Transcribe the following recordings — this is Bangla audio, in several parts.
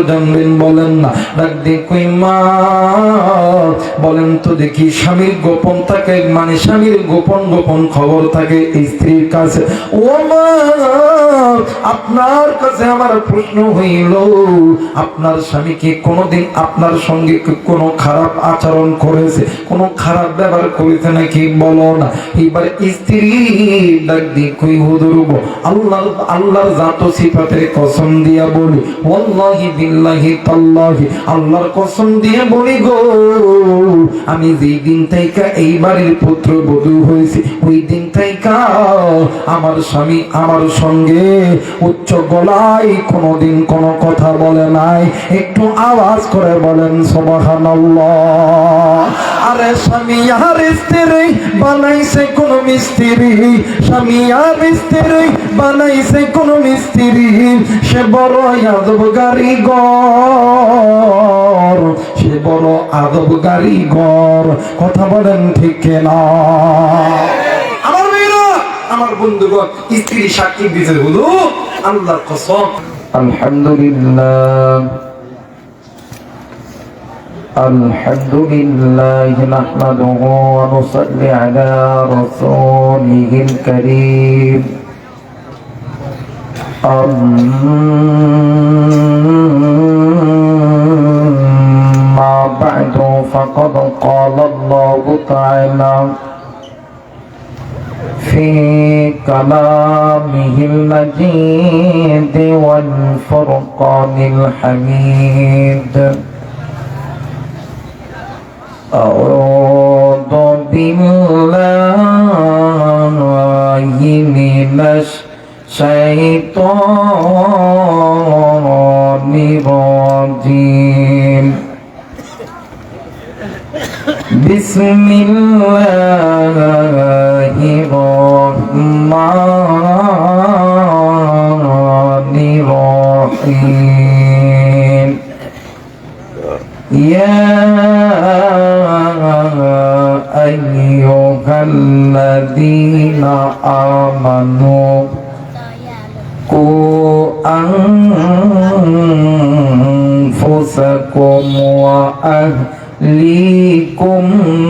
জানবেন বলেন না। ডাক দিয়ে কই মা বলেন তো দেখি, স্বামীর গোপন থাকে মানে স্বামীর গোপন গোপন খবর থাকে স্ত্রীর কাছে। ও মা আপনার কাছে আমার প্রশ্ন হইল, আপনার স্বামী কি কোনোদিন আপনার সঙ্গে কোনো খারাপ আচরণ করেছে, কোনো খারাপ ব্যবহার করেছে নাকি? বলো না। এবার স্ত্রী ডাক দিয়ে কই হুজুর আল্লাহর জাত সিফাতের কসম দিয়া বলি, ওয়াল্লাহি বিল্লাহি তাল্লাহি আল্লাহর কসম দিয়ে বলি গো, আমি যেই দিন থেকে এই বাড়ির পুত্রবধূ হয়েছি ওই দিন থেকে আমার স্বামী আমার সঙ্গে উচ্চ গলায় কোনোদিন কোনো কথা বলে নাই। একটু আওয়াজ করে বলেন সুবহানাল্লাহ। আরে স্বামী আর স্ত্রী বানাইছে কোন মিস্ত্রি, স্বামী আর স্ত্রী বানাইছে কোন মিস্ত্রি, সে বড় আদব কারিগর, সে বড় আদব কারিগর। কথা বলেন ঠিক না? আমার মেয়েরা, আমার বন্ধুগণ, স্ত্রী সাক্ষী দিতে হলো আল্লাহর কসম। আলহামদুলিল্লাহ আলহামদুলিল্লাহ নাহমাদুহু ওয়া নুসাল্লি আলা রাসূলিহিল কারীম। আম্মা বা'দু ফাকাদ ক্বালা আল্লাহু তাআলা في كلامه المجيد والفرقان الحميد. أعوذ بالله من الشيطان الرجيم. بسم الله الرحمن الرحيم. يا أيها الذين آمنوا قوا أنفسكم وأهليكم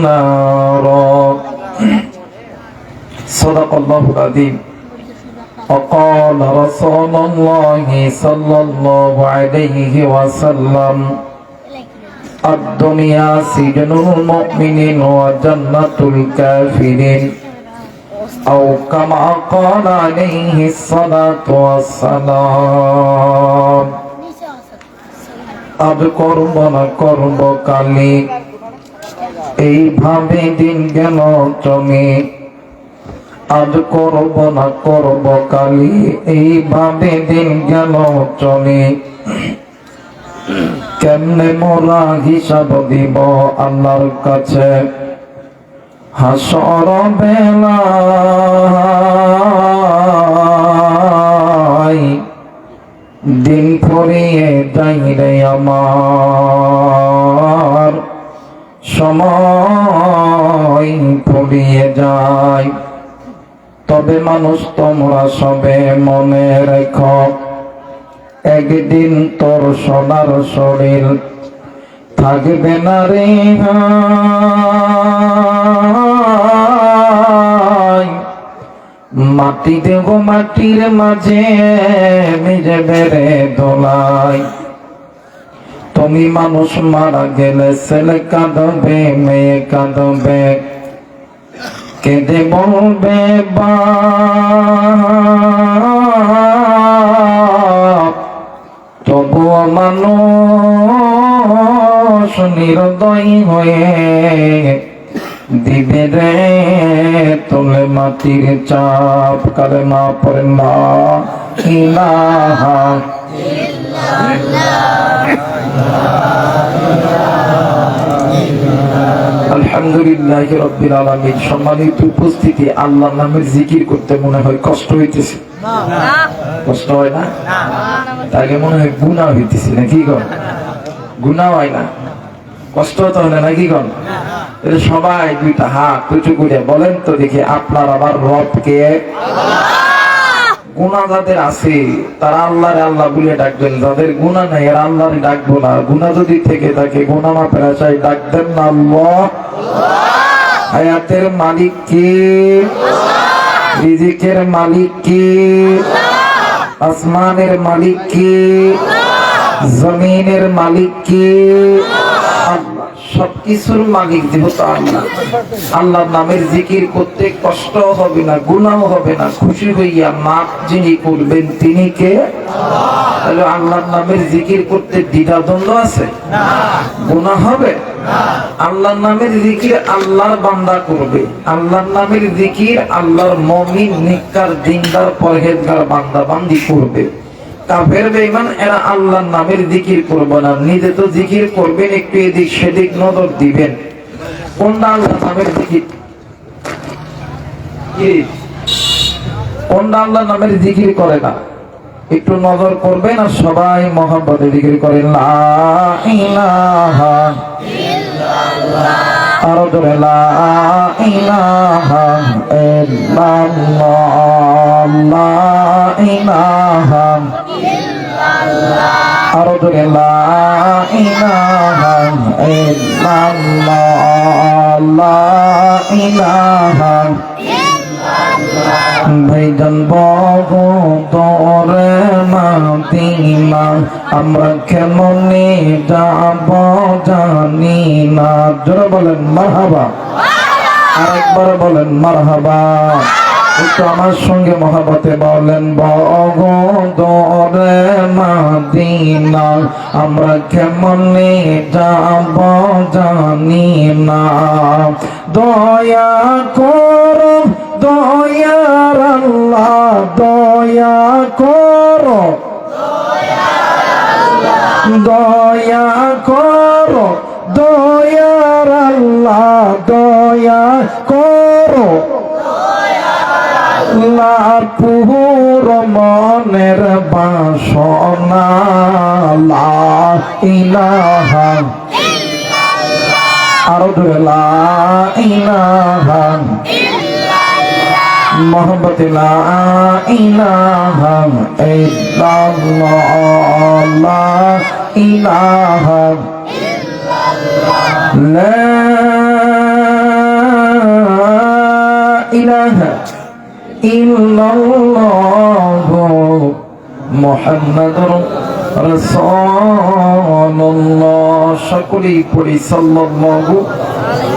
نارا. صدق الله العظيم. وقال رسول الله صلى الله عليه وسلم الدنيا سجن المؤمنين وجنة الكافرين أو كما قال عليه الصلاة والسلام. আজ করব না করব কালি, এইভাবে দিন গেল চলে। আজ করব না করব কালি, এইভাবে দিন গেল চলে। কেমনে মোরা হিসাব দিব আল্লাহর কাছে হাসর বেলায়। দিন ফুরিয়ে যাই রে আমার, সময় ফুরিয়ে যায়। তবে মানুষ তোমরা সবে মনে রেখো, একদিন তোর সোনার শরীর থাকবে না রে। মাটি দেব মাটির মাঝে মিজবে রে দোলাই। তুমি মানুষ মারা গেলে ছেলে কাঁদবে মেয়ে কাঁদবে, কেঁদে বলবে বাপ। তবুও মানুষ নির্দয়ী হয়ে দিবে রে তোলে মাটির চাপ। কালেমা পড়ে না ইলাহা আলহামদুলিল্লাহি রাব্বিল আলামিন। সম্মানিত উপস্থিতি, আল্লাহর নামের জিকির করতে মনে হয় কষ্ট হইতেছে? কষ্ট হয় না? তাইলে মনে হয় গুনাহ হইতেছে নাকি? গণ গুনাহ হয় না, কষ্ট তো হয় না নাকি? গণ সবাই দুইটা হাত উঁচু করে বলেন তো দেখি, আপনার আমার রব কে? গুনাহ যাদের আছে তারা আল্লাহরে আল্লাহ বলে ডাকবেন, যাদের গুনাহ নাই এরা আল্লাহরে ডাকবো না। গুনাহ যদি থেকে থাকে গুনাহ মাফের আশায় ডাকবেন না আল্লাহ। হায়াতের মালিক কে? রিজিকের মালিক কে? আসমানের মালিক কে? জমিনের মালিক কে? আল্লাহ। সবকিছুর মালিক যেহেতু আল্লাহ, আল্লাহর নামের জিকির করতে কষ্ট হবে না, গুনাহ হবে না, খুশি হইয়া মাফ যিনি করবেন তিনি কে? তাহলে আল্লাহর নামের জিকির করতে দ্বিধাদ্বন্দ্ব আছে? গুনাহ হবে? আল্লাহর নামের জিকির আল্লাহর বান্দা করবে। আল্লাহর নামের জিকির আল্লাহর মুমিন, নেককার, দিনদার, পরহেজগার বান্দা বান্দি করবে। কাফের বেঈমান এরা আল্লাহর নামের জিকির করবে না। নিজে তো জিকির করবেন, একটু এদিক সেদিক নজর দিবেন। কোনটা আল্লাহর নামের জিকির? কি কোনটা আল্লাহর নামের জিকির করে না? একটু নজর করবেন আর সবাই মহব্বতে জিকির করেন লা ইলাহা ইল্লাল্লাহ, আরো জোরে লা ইলাহা ইল্লাল্লাহ, লা ইলাহা ইল্লাল্লাহ, আরো জোরে লা ইলাহা ইল্লাল্লাহ, লা ইলাহা ভাইজান বহু দূরে মদিনা, আমরা কেমনে যাব জানি না। জোরে বলেন মারহাবা, আরেকবার বলেন মারহাবা। একটু আমার সঙ্গে মহাবতে বলেন বহু দূরে মদিনা, আমরা কেমনে যাব জানি না। দয়া করো দয়ার আল্লাহ, দয়া করো দয়া করো দয়ার আল্লাহ, দয়া করো আল্লাহর পুরো মনের বাসনা লা ইলাহা ইল্লাল্লাহ, আরো জোরে লা ইলাহা মোহাম্মদ লা ইলাহা ইল্লাল্লাহ, লা ইলাহা ইল্লাল্লাহ, লা ইলাহা ইল্লাল্লাহ মুহাম্মাদুর রাসূলুল্লাহ। সকলেই পড়ি সাল্লাল্লাহু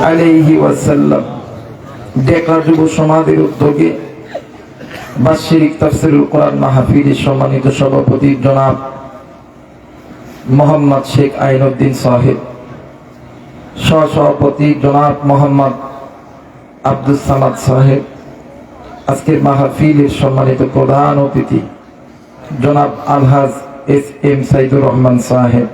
আলাইহি ওয়াসাল্লাম। ডেকা যুব সমাজের উদ্যোগে বার্ষিক তাফসীরুল কোরআন মাহফিলের সম্মানিত সভাপতি জনাব মোহাম্মদ শেখ আইনউদ্দিন সাহেব, সহসভাপতি জনাব মোহাম্মদ আব্দুল সামাদ সাহেব, আজকের মাহফিলের সম্মানিত প্রধান অতিথি জনাব আলহাজ এস এম সাইদুর রহমান সাহেব,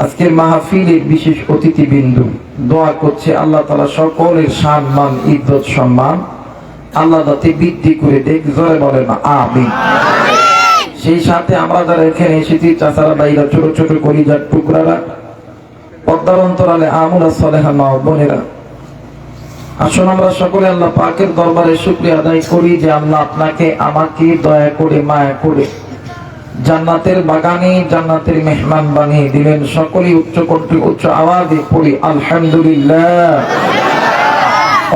আজকের মাহফিলের বিশেষ অতিথিবৃন্দু, দোয়া করছে আল্লাহ তাআলা সকলের সম্মান, ইজ্জত, সম্মান আল্লাহ যাতে বৃদ্ধি করে দেখ। জোরে বলেন আমিন। সেই সাথে আমরা যারা এখানে এসেছি, চাচারা, ভাইরা, ছোট ছোট কলিজার টুকরারা, পর্দার অন্তরালে আমুলা সালেহা মা ও বোনেরা, আসুন আমরা সকলে আল্লাহ পাকের দরবারে শুকরিয়া আদায় করি যে আল্লাহ আপনাকে আমাকে দয়া করে মায়া করে জান্নাতের বাগানে জান্নাতের মেহমান বানিয়ে দিলেন। সকলেই উচ্চ কণ্ঠে উচ্চ আওয়াজে পড়ি আলহামদুলিল্লাহ।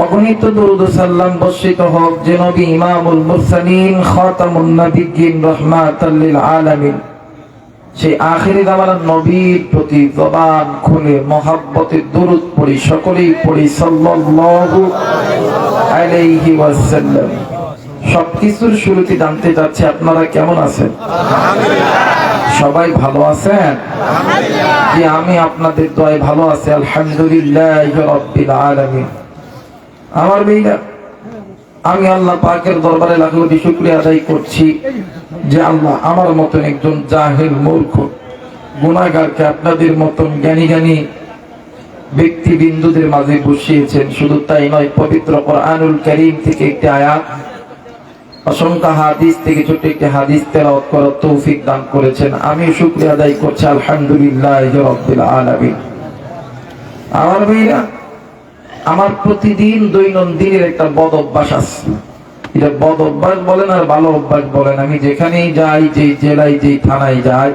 অগণিত দরুদ ও সালাম বর্ষিত হোক যে নবী ইমামুল মুরসালিন খাতামুন নবিয়্যিন রাহমাতাল লিল আলামিন, সেই আখিরি জামানার নবীর প্রতি জবান খুলে মহব্বতে দরুদ পড়ি। সকলেই পড়ি সাল্লাল্লাহু আলাইহি ওয়াসাল্লাম। সবকিছুর শুরুতে জানতে চাচ্ছি আপনারা কেমন আছেন? সবাই ভালো আছেন? যে আমি আপনাদের দয়ায় ভালো আছি আলহামদুলিল্লাহি রাব্বিল আলামিন। আমার ভাইরা, আমি আল্লাহ পাকের দরবারে লাখ কোটি শুকরিয়া আদায় করছি যে আল্লাহ আমার মতন একজন জাহেল মূর্খ গুনাহগারকে আপনাদের মতন জ্ঞানী জ্ঞানী ব্যক্তিবৃন্দুদের মাঝে বসিয়েছেন। শুধু তাই নয়, পবিত্র কোরআনুল কারীম থেকে একটি আয়াত, অসংখ্য হাদিস থেকে ছোট্ট একটি হাদিস তেলাওয়াত করার তৌফিক দান করেছেন। আমি শুকরিয়া আদায় করছি আলহামদুলিল্লাহি রাব্বিল আলামিন। আমার ভাইরা, আমার প্রতিদিন দৈনন্দিনের একটা বদ অভ্যাস আছে, এটা বদ অভ্যাস বলেন আর ভালো অভ্যাস বলেন, আমি যেখানেই যাই, যে জেলায়, যে থানায় যাই,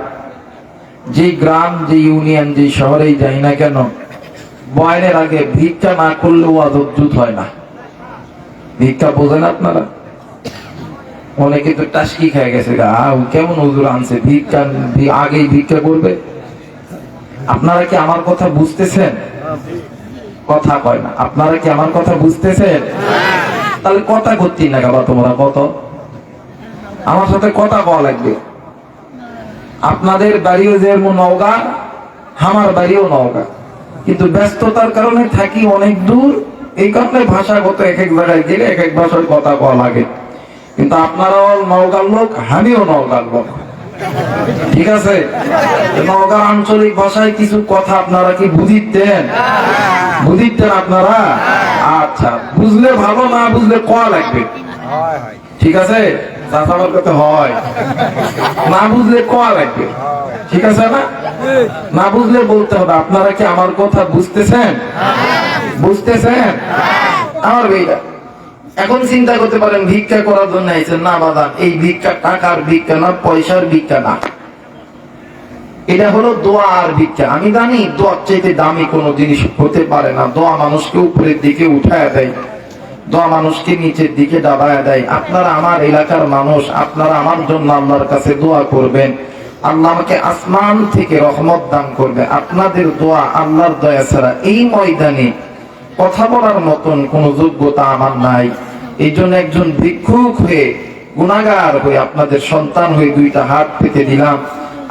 যে গ্রাম, যে ইউনিয়ন, যে শহরেই যাই না কেন, বয়ানের আগে ভিক্ষা না করলে ওয়াজ উদ্যুত হয় না। ভিক্ষা বোঝেন আপনারা? অনেকে তো টাসকি খেয়ে গেছে, কেমন হুজুর আনছে, ভিক্ষা আগেই ভিক্ষা করবে। আপনারা কি আমার কথা বুঝতেছেন? কথা কয় না। আপনারা কি আমার কথা বুঝতেছেন? তাহলে কথা করতেই না গাবা, তোমরা কত আমার সাথে কথা কওয়া লাগবে। আপনাদের বাড়িও যেমন নওগাঁ, আমার বাড়িও নওগাঁ, কিন্তু ব্যস্ততার কারণে থাকি অনেক দূর, এই কারণে ভাষাগত এক এক জায়গায় গেলে এক এক ভাষায় কথা কওয়া লাগে। কিন্তু আপনারাও নওগাঁর লোক, আমিও নওগাঁর লোক, ঠিক আছে? নওগাঁর আঞ্চলিক ভাষায় কিছু কথা আপনারা কি বুঝিতেন? বুঝিতেন আপনারা? আচ্ছা, বুঝলে ভালো, না বুঝলে কওয়া লাগবে, ঠিক আছে? চাচাবার কথা হয়, না বুঝলে কওয়া লাগবে, ঠিক আছে না? না বুঝলে বলতে হবে। আপনারা কি আমার কথা বুঝতেছেন? বুঝতেছেন? আমার ভাইরা এখন চিন্তা করতে পারেন ভিক্ষা করার জন্য আইছেন। না বাদান, এই ভিক্ষা টাকার ভিক্ষা না, পয়সার ভিক্ষা না, এটা হলো দোয়ার ভিক্ষা। আমি জানি দোয়ার চাইতে দামি কোনো জিনিস হতে পারে না। দোয়া মানুষকে উপরের দিকে উঠায় দেয়, দোয়া মানুষকে নিচের দিকে দাবায় দেয়। আপনারা আমার এলাকার মানুষ, আপনারা আমার জন্য আল্লাহর কাছে দোয়া করবেন, আল্লাহ আমাকে আসমান থেকে রহমত দান করবে। আপনাদের দোয়া, আল্লাহর দয়া ছাড়া এই ময়দানে কথা বলার মতন কোন যোগ্যতা আমার নাই। এই জন্য একজন ভিক্ষুক হয়ে, গুনাহগার হয়ে, আপনাদের সন্তান হয়ে দুইটা হাত পেতে দিলাম।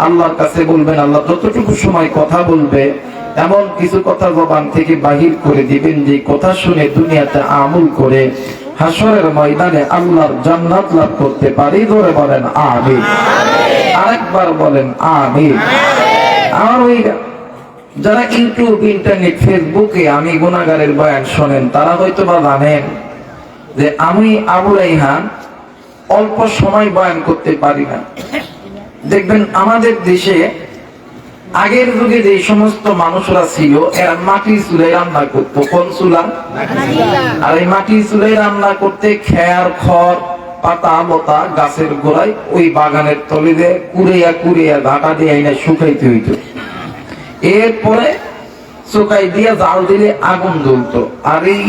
আল্লাহর কাছে বলবেন, আল্লাহ যতটুকু সময় কথা বলবে এমন কিছু কথা জবান থেকে বাহির করে দিবেন যে কথা শুনে দুনিয়াতে আমল করে হাসরের ময়দানে আল্লাহর জান্নাত লাভ করতে পারি। ধরে বলেন আমিন। আরেকবার বলেন আমিন। আর ওই যারা ইউটিউব, ইন্টারনেট, ফেসবুকে আমি গুনাহগারের বয়ান শোনেন, তারা হয়তো বা জানেন যে আমি আবু রাইহান অল্প সময় বয়ান করতে পারি না। দেখবেন আমাদের দেশে আগের যুগে যে সমস্ত মানুষরা ছিল, এরা মাটির চুলায় রান্না করতো। কোন চুলা? আর এই মাটির চুলায় রান্না করতে খেয়ার, খড়, পাতা, লতা গাছের গোড়ায় ওই বাগানের তলে দিয়ে কুড়িয়া কুড়িয়া ঘাটা দিয়ে আইনা শুকাইতে হইত। এরপরে চোকাই দিয়ে জাল দিলে আগুন জ্বলতো। আর এই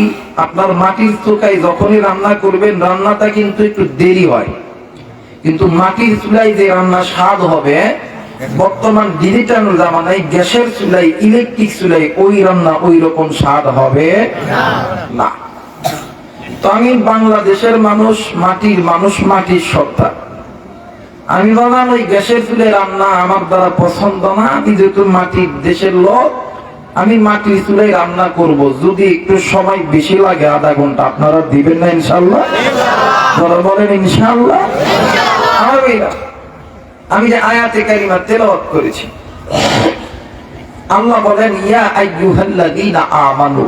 আপনার মাটির চোকাই যখনই রান্না করবেন, রান্নাটা কিন্তু একটু দেরি হয়, কিন্তু মাটির চুলাই যে রান্না স্বাদ হবে, বর্তমান ডিজিটাল জামানায় গ্যাসের চুলাই, ইলেকট্রিক চুলাই ওই রান্না ওই রকম স্বাদ হবে না। তো আমি বাংলাদেশের মানুষ, মাটির মানুষ, মাটির সত্তা। আমি বললাম ওই গ্যাসের চুলে রান্না আমার দ্বারা পছন্দ না। আমি যেহেতু মাটির দেশের লোক, আমি মাটির চুলে রান্না করব। যদি একটু সময় বেশি লাগে, আধা ঘন্টা, আপনারা দিবেন না ইনশাআল্লাহ? বলেন ইনশাআল্লাহ। আমি যে আয়াতে কারিমা তেলাওয়াত করেছি, আল্লাহ বলেন ইয়া আইয়ুহাল্লাযীনা আমানু।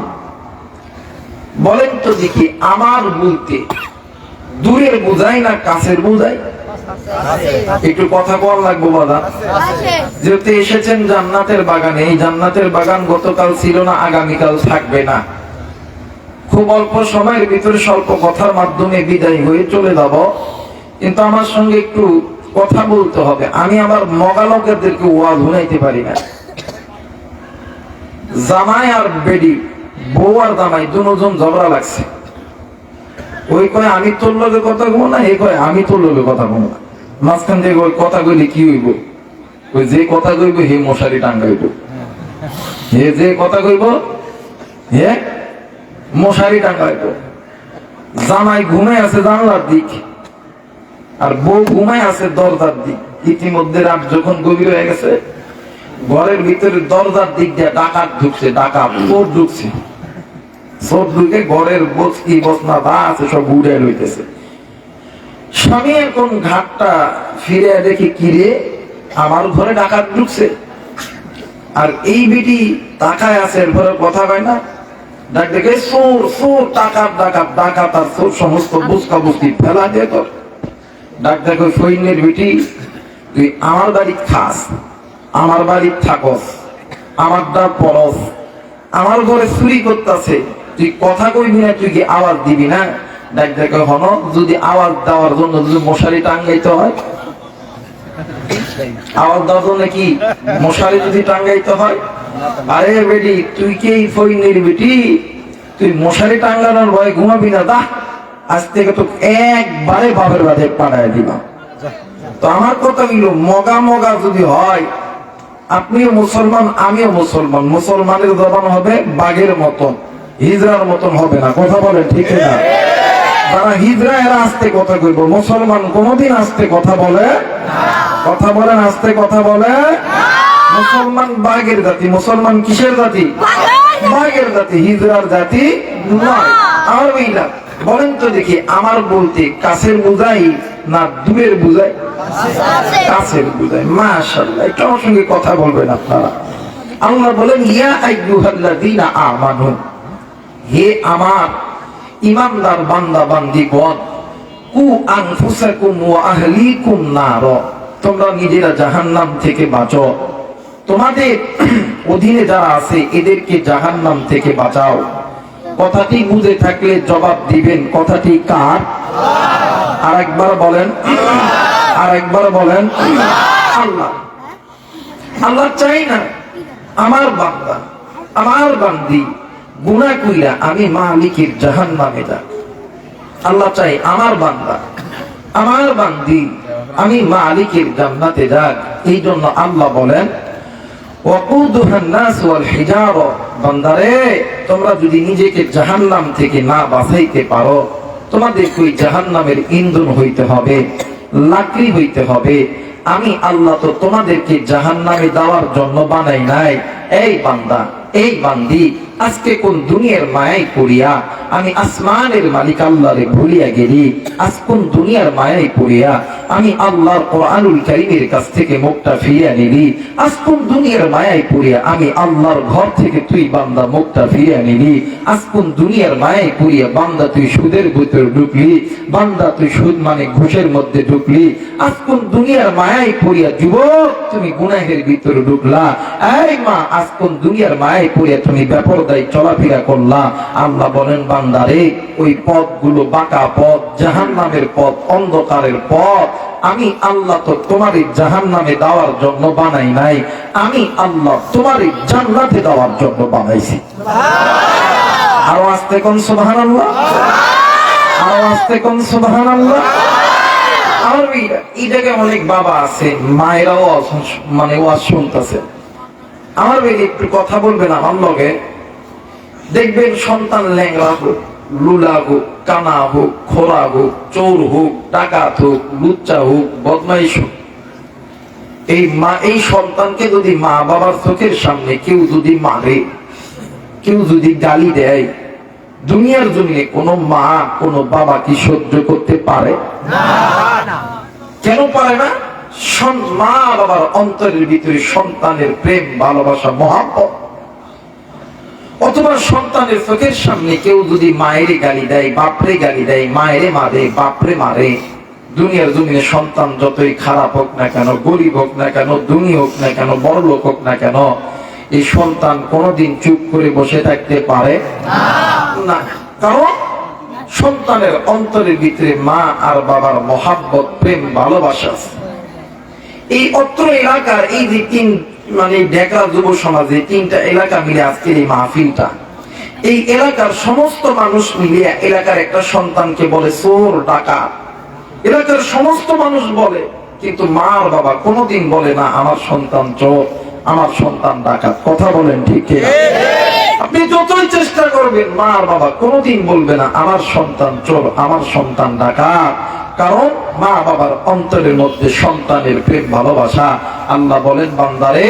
বলেন তো দেখি, আমার বলতে দূরের বোঝাই না কাছের বোঝাই? একটু কথা বল লাগবো বাবা। যেহেতু এসেছেন জান্নাতের বাগানে, এই জান্নাতের বাগান গতকাল ছিল না, আগামীকাল থাকবে না। খুব অল্প সময়ের ভিতরে স্বল্প কথার মাধ্যমে বিদায় হয়ে চলে যাব, কিন্তু আমার সঙ্গে একটু কথা বলতে হবে। আমি আমার মগালকেরদেরকে ওয়াজ শুনাইতে পারি না। জামাই আর বেডি, বউ আর জামাই দুজন ঝগড়া লাগছে। ওই কয় আমি তোর লগে কথা কব না, এই কয় আমি তোর লগে কথা কব না। মাঝখান থেকে ওই কথা কইলে কি হইব? ওই যে কথা কইব হে মশারি টাঙ্গাইব, হে যে কথা কইব হে মশারি টাঙ্গাইব। জামাই ঘুমায় আছে জানলার দিক, আর বউ ঘুমায় আছে দরজার দিক। ইতিমধ্যে রাত যখন গভীর হয়ে গেছে, ঘরের ভিতরে দরজার দিক দিয়ে ডাকাত ঢুকছে, ডাকাত চোর ঢুকছে। চোর ঢুকে ঘরের বচকি বচনা বা আছে সব উড়ে লইতেছে। স্বামী এখন ঘাটটা ফিরে দেখি, কিরে আমার ঘরে ডাকাত ঢুকছে। আর এই বিটি তাকায় আছে, এরপরে কথা হয় না। ডাক দেখে চোর চোর, ডাকাত ডাকাত ডাকাত, আর চোর সমস্ত বুসকা বুসকি ফেলা দিয়ে তোর। ডাক দেখো সৈন্যের বিটি, তুই আমার বাড়ি খাস, আমার বাড়ি থাকস, আমার দা পরস, আমার ঘরে চুরি করতেছে, তুই কথা কইবি না, তুই কি আওয়াজ দিবি না? দেখ দেখে হন যদি আওয়াজ দেওয়ার জন্য যদি মশারি টাঙ্গাইতে হয়, আওয়াজ দেওয়ার জন্য কি মশারি যদি টাঙ্গাইতে হয়, আরে বেটি তুই কি ফইনির বেটি, তুই মশারি টাঙ্গানোর ভয় ঘুমাবি না, দা আজ থেকে তো একবারে বাপের বাড়ি পাঠায় দিলাম। তো আমার কথা হইল মগা মগা যদি হয়, আপনিও মুসলমান আমিও মুসলমান, মুসলমানের জবান হবে বাঘের মতন, হিজরার মতন হবে না। কথা বলেন ঠিক না? যারা হিজরা এরা আস্তে কথা কইব, মুসলমান কোনদিন আস্তে কথা বলে, কথা বলেন আস্তে কথা বলে। মুসলমান বাঘের জাতি, মুসলমান কিসের জাতি? বাঘের জাতি, হিজরার জাতি নয়। আমার বইলা বলেন তো দেখি, আমার বলতে কাছের বুঝাই না দূরের বুঝাই? কাছের বুঝাই। মাশাআল্লাহ, একটু আমার সঙ্গে কথা বলবেন আপনারা। আল্লাহ বলেন ইয়া আইয়ুহাল্লাযীনা আমানু, হে আমার ঈমানদার বান্দা বান্দীগণ, কু আনফুসাকুম ওয়া আহলিকুম নার, তোমরা নিজেরা জাহান্নাম থেকে বাঁচো, তোমাদের অধীনে যারা আছে এদেরকে জাহান্নাম থেকে বাঁচাও। কথাটি বুঝে থাকলে জবাব দিবেন, কথাটি কার? আরেকবার বলেন, আরেকবার বলেন। আল্লাহ। আল্লাহ চাই না আমার বান্দা আমার বান্দি গুনাহ কইরা আমি মালিকের জাহান্নামে যাক। আল্লাহ চাই আমার বান্দা আমার বান্দি আমি মালিকের জান্নাতে যাক। এই জন্য আল্লাহ বলেন ওয়াকুদুহান নাস ওয়াল হিজারা, বান্দারে তোমরা যদি নিজেকে জাহান্নাম থেকে না বাঁচাইতে পারো, তোমাদের ওই জাহান্নামের ইন্ধন হইতে হবে, লাকড়ি হইতে হবে। আমি আল্লাহ তো তোমাদেরকে জাহান্নামে দেওয়ার জন্য বানাই নাই। এই বান্দা এই বান্দি আজকে কোন দুনিয়ার মায়ায় পড়িয়া আমি আসমানের মালিক আল্লাহরে ভুলিয়া গেলি, আজ কোন দুনিয়ার মায়ায় পড়িয়া আমি আল্লাহর কোরআনুল কারীমের কাছ থেকে মুখটা ফিরিয়ে নিলি, আজ কোন দুনিয়ার মায়ায় পড়িয়া আমি আল্লাহর ঘর থেকে তুই বান্দা মুখটা ফিরিয়ে নিলি, আজ কোন দুনিয়ার মায়ায় পড়িয়া বান্দা তুই সুদের ভিতরে ঢুকলি, বান্দা তুই সুদ মানে ঘুষের মধ্যে ঢুকলি, আজ কোন দুনিয়ার মায়ায় পড়িয়া যুবক তুমি গুনাহের ভিতরে ঢুকলা, এই মা আজ কোন দুনিয়ার মায়ায় পড়িয়া তুমি বেপরদায় চলাফেরা করলা। আল্লাহ বলেন বান্দারে ওই পথগুলো বাঁকা পথ, জাহান্নামের পথ, অন্ধকারের পথ, আমি আল্লাহ তো তোমারই জাহান্নামে দেওয়ার জন্য বানাই নাই, আমি আল্লাহ তোমারই জান্নাতে দেওয়ার জন্য বানাইছি। আরো আস্তে কোন সুবহানাল্লাহ, আরো আস্তে কোন সুবহানাল্লাহ। আমার এই জায়গায় অনেক বাবা আছে, মায়েরাও মানে ওয়াজ শুনতেছে। আমার বেশি একটু কথা বলবেন আমার লগে, দেখবেন সন্তান ল্যাংড়া হোক, লুলা হোক, কানা হোক, খোরা হোক, চোর হোক, ডাকাত হোক, লুচ্চা হোক, বদমাইশ হোক, এই সন্তানকে যদি মা বাবার চোখের সামনে কেউ যদি মারে, কেউ যদি গালি দেয়, দুনিয়ার জমিনে কোনো মা কোনো বাবা কি সহ্য করতে পারে? কেন পারে না? মা বাবার অন্তরের ভিতরে সন্তানের প্রেম, ভালোবাসা, মহাব্বত। অথবা সন্তানের চোখের সামনে কেউ যদি মায়ের গালি দেয়, বাপরে গালি দেয়, মায়েরে মারে, বাপরে মারে, দুনিয়ার জমিনে সন্তান যতই খারাপ হোক না কেন, গরিব হোক না কেন, ধনী হোক না কেন, বড় লোক হোক না কেন, এই সন্তান কোনোদিন চুপ করে বসে থাকতে পারে না। কারণ সন্তানের অন্তরের ভিতরে মা আর বাবার মহাব্বত, প্রেম, ভালোবাসা। এই অত্র এলাকার এই যে তিন মানে ঢাকা যুব সমাজে তিনটা এলাকা মিলে আজকের এই মাহফিলটা, এই এলাকার সমস্ত মানুষ মিলিয়ে এলাকার একটা সন্তানকে বলে চোর, ডাকাত। এলাকার সমস্ত মানুষ বলে, কিন্তু মা আর বাবা কোনোদিন বলে না আমার সন্তান চোর, আমার সন্তান ডাকাত। কথা বলেন ঠিক কিনা? আপনি যতই চেষ্টা করবেন মা আর বাবা কোনোদিন বলবে না আমার সন্তান চোর, আমার সন্তান ডাকাত। কারণ মা বাবার অন্তরের মধ্যে সন্তানের প্রেম, ভালোবাসা। আল্লাহ বলেন বান্দারে